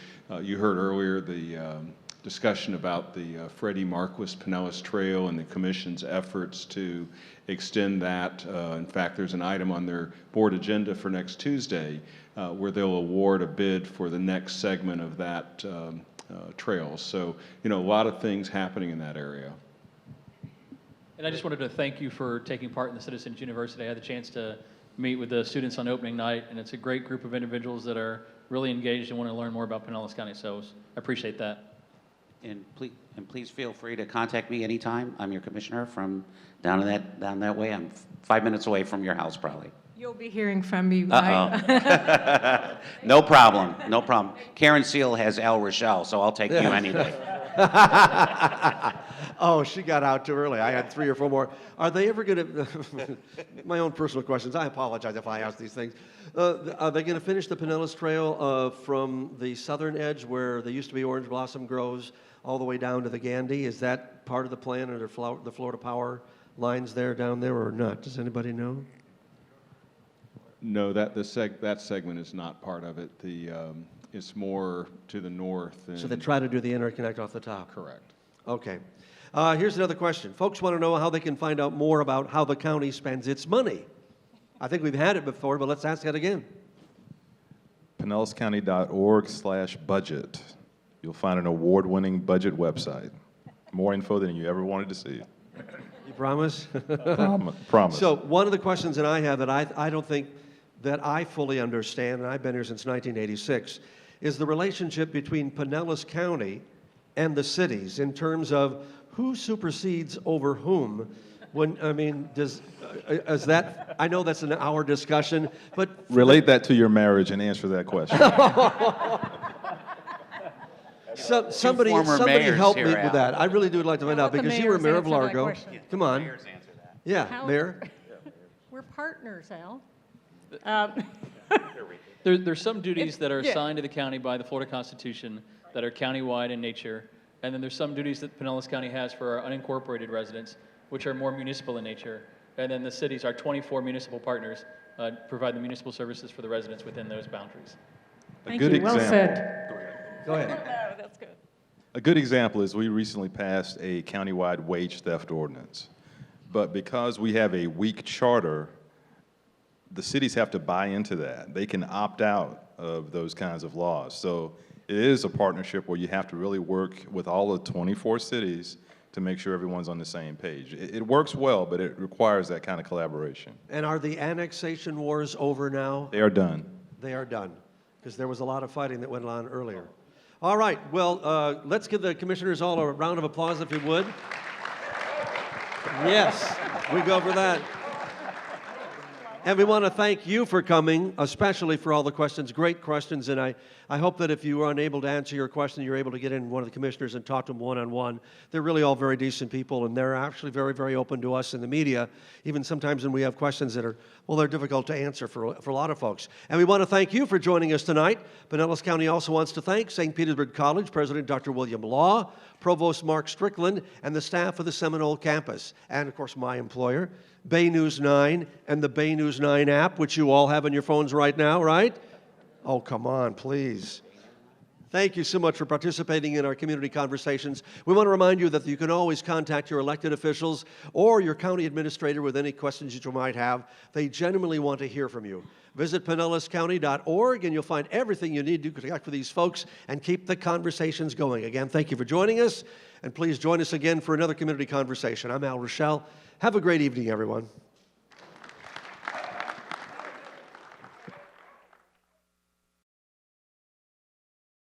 Speaker 10: You heard earlier the discussion about the Freddie Marquis Pinellas Trail and the Commission's efforts to extend that. In fact, there's an item on their board agenda for next Tuesday where they'll award a bid for the next segment of that trail. So, a lot of things happening in that area.
Speaker 3: And I just wanted to thank you for taking part in the Citizens University. I had the chance to meet with the students on opening night, and it's a great group of individuals that are really engaged and want to learn more about Pinellas County. So I appreciate that.
Speaker 5: And please feel free to contact me anytime. I'm your commissioner from down that way. I'm 5 minutes away from your house, probably.
Speaker 1: You'll be hearing from me.
Speaker 5: No problem. No problem. Karen Seal has Al Rochelle, so I'll take you any day.
Speaker 21: Oh, she got out too early. I had 3 or 4 more. Are they ever going to, my own personal questions, I apologize if I ask these things. Are they going to finish the Pinellas Trail from the southern edge where there used to be orange blossom groves all the way down to the Gandy? Is that part of the plan under the Florida Power lines there, down there, or not? Does anybody know?
Speaker 10: No, that segment is not part of it. It's more to the north.
Speaker 21: So they try to do the interconnect off the top?
Speaker 10: Correct.
Speaker 21: Okay. Here's another question. Folks want to know how they can find out more about how the county spends its money. I think we've had it before, but let's ask that again.
Speaker 9: PinellasCounty.org/budget. You'll find an award-winning budget website. More info than you ever wanted to see.
Speaker 21: You promise?
Speaker 9: Promise.
Speaker 21: So one of the questions that I have that I don't think that I fully understand, and I've been here since 1986, is the relationship between Pinellas County and the cities in terms of who supersedes over whom. When, I mean, is that, I know that's an hour discussion, but...
Speaker 9: Relate that to your marriage and answer that question.
Speaker 21: Somebody help me with that. I really do like to find out, because you were mayor of Largo. Come on. Yeah, Mayor.
Speaker 6: We're partners, Al.
Speaker 3: There's some duties that are
Speaker 6: Yeah.
Speaker 3: assigned to the county by the Florida Constitution that are countywide in nature, and then there's some duties that Pinellas County has for our unincorporated residents, which are more municipal in nature, and then the cities, our 24 municipal partners, provide the municipal services for the residents within those boundaries.
Speaker 21: Thank you. Well said. Go ahead.
Speaker 6: No, that's good.
Speaker 9: A good example is we recently passed a countywide wage theft ordinance. But because we have a weak charter, the cities have to buy into that. They can opt out of those kinds of laws. So it is a partnership where you have to really work with all the 24 cities to make sure everyone's on the same page. It works well, but it requires that kind of collaboration.
Speaker 21: And are the annexation wars over now?
Speaker 9: They are done.
Speaker 21: They are done, because there was a lot of fighting that went on earlier. All right, well, let's give the commissioners all a round of applause, if you would. Yes, we go for that. And we want to thank you for coming, especially for all the questions, great questions, and I hope that if you were unable to answer your question, you're able to get in one of the commissioners and talk to them one-on-one. They're really all very decent people, and they're actually very, very open to us in the media, even sometimes when we have questions that are, well, they're difficult to answer for a lot of folks. And we want to thank you for joining us tonight. Pinellas County also wants to thank St. Petersburg College President Dr. William Law, Provost Mark Strickland, and the staff of the Seminole campus, and of course my employer, Bay News 9, and the Bay News 9 app, which you all have on your phones right now, right? Oh, come on, please. Thank you so much for participating in our community conversations. We want to remind you that you can always contact your elected officials or your county administrator with any questions that you might have. They genuinely want to hear from you. Visit PinellasCounty.org, and you'll find everything you need to connect with these folks and keep the conversations going. Again, thank you for joining us, and please join us again for another community conversation. I'm Al Rochelle. Have a great evening, everyone.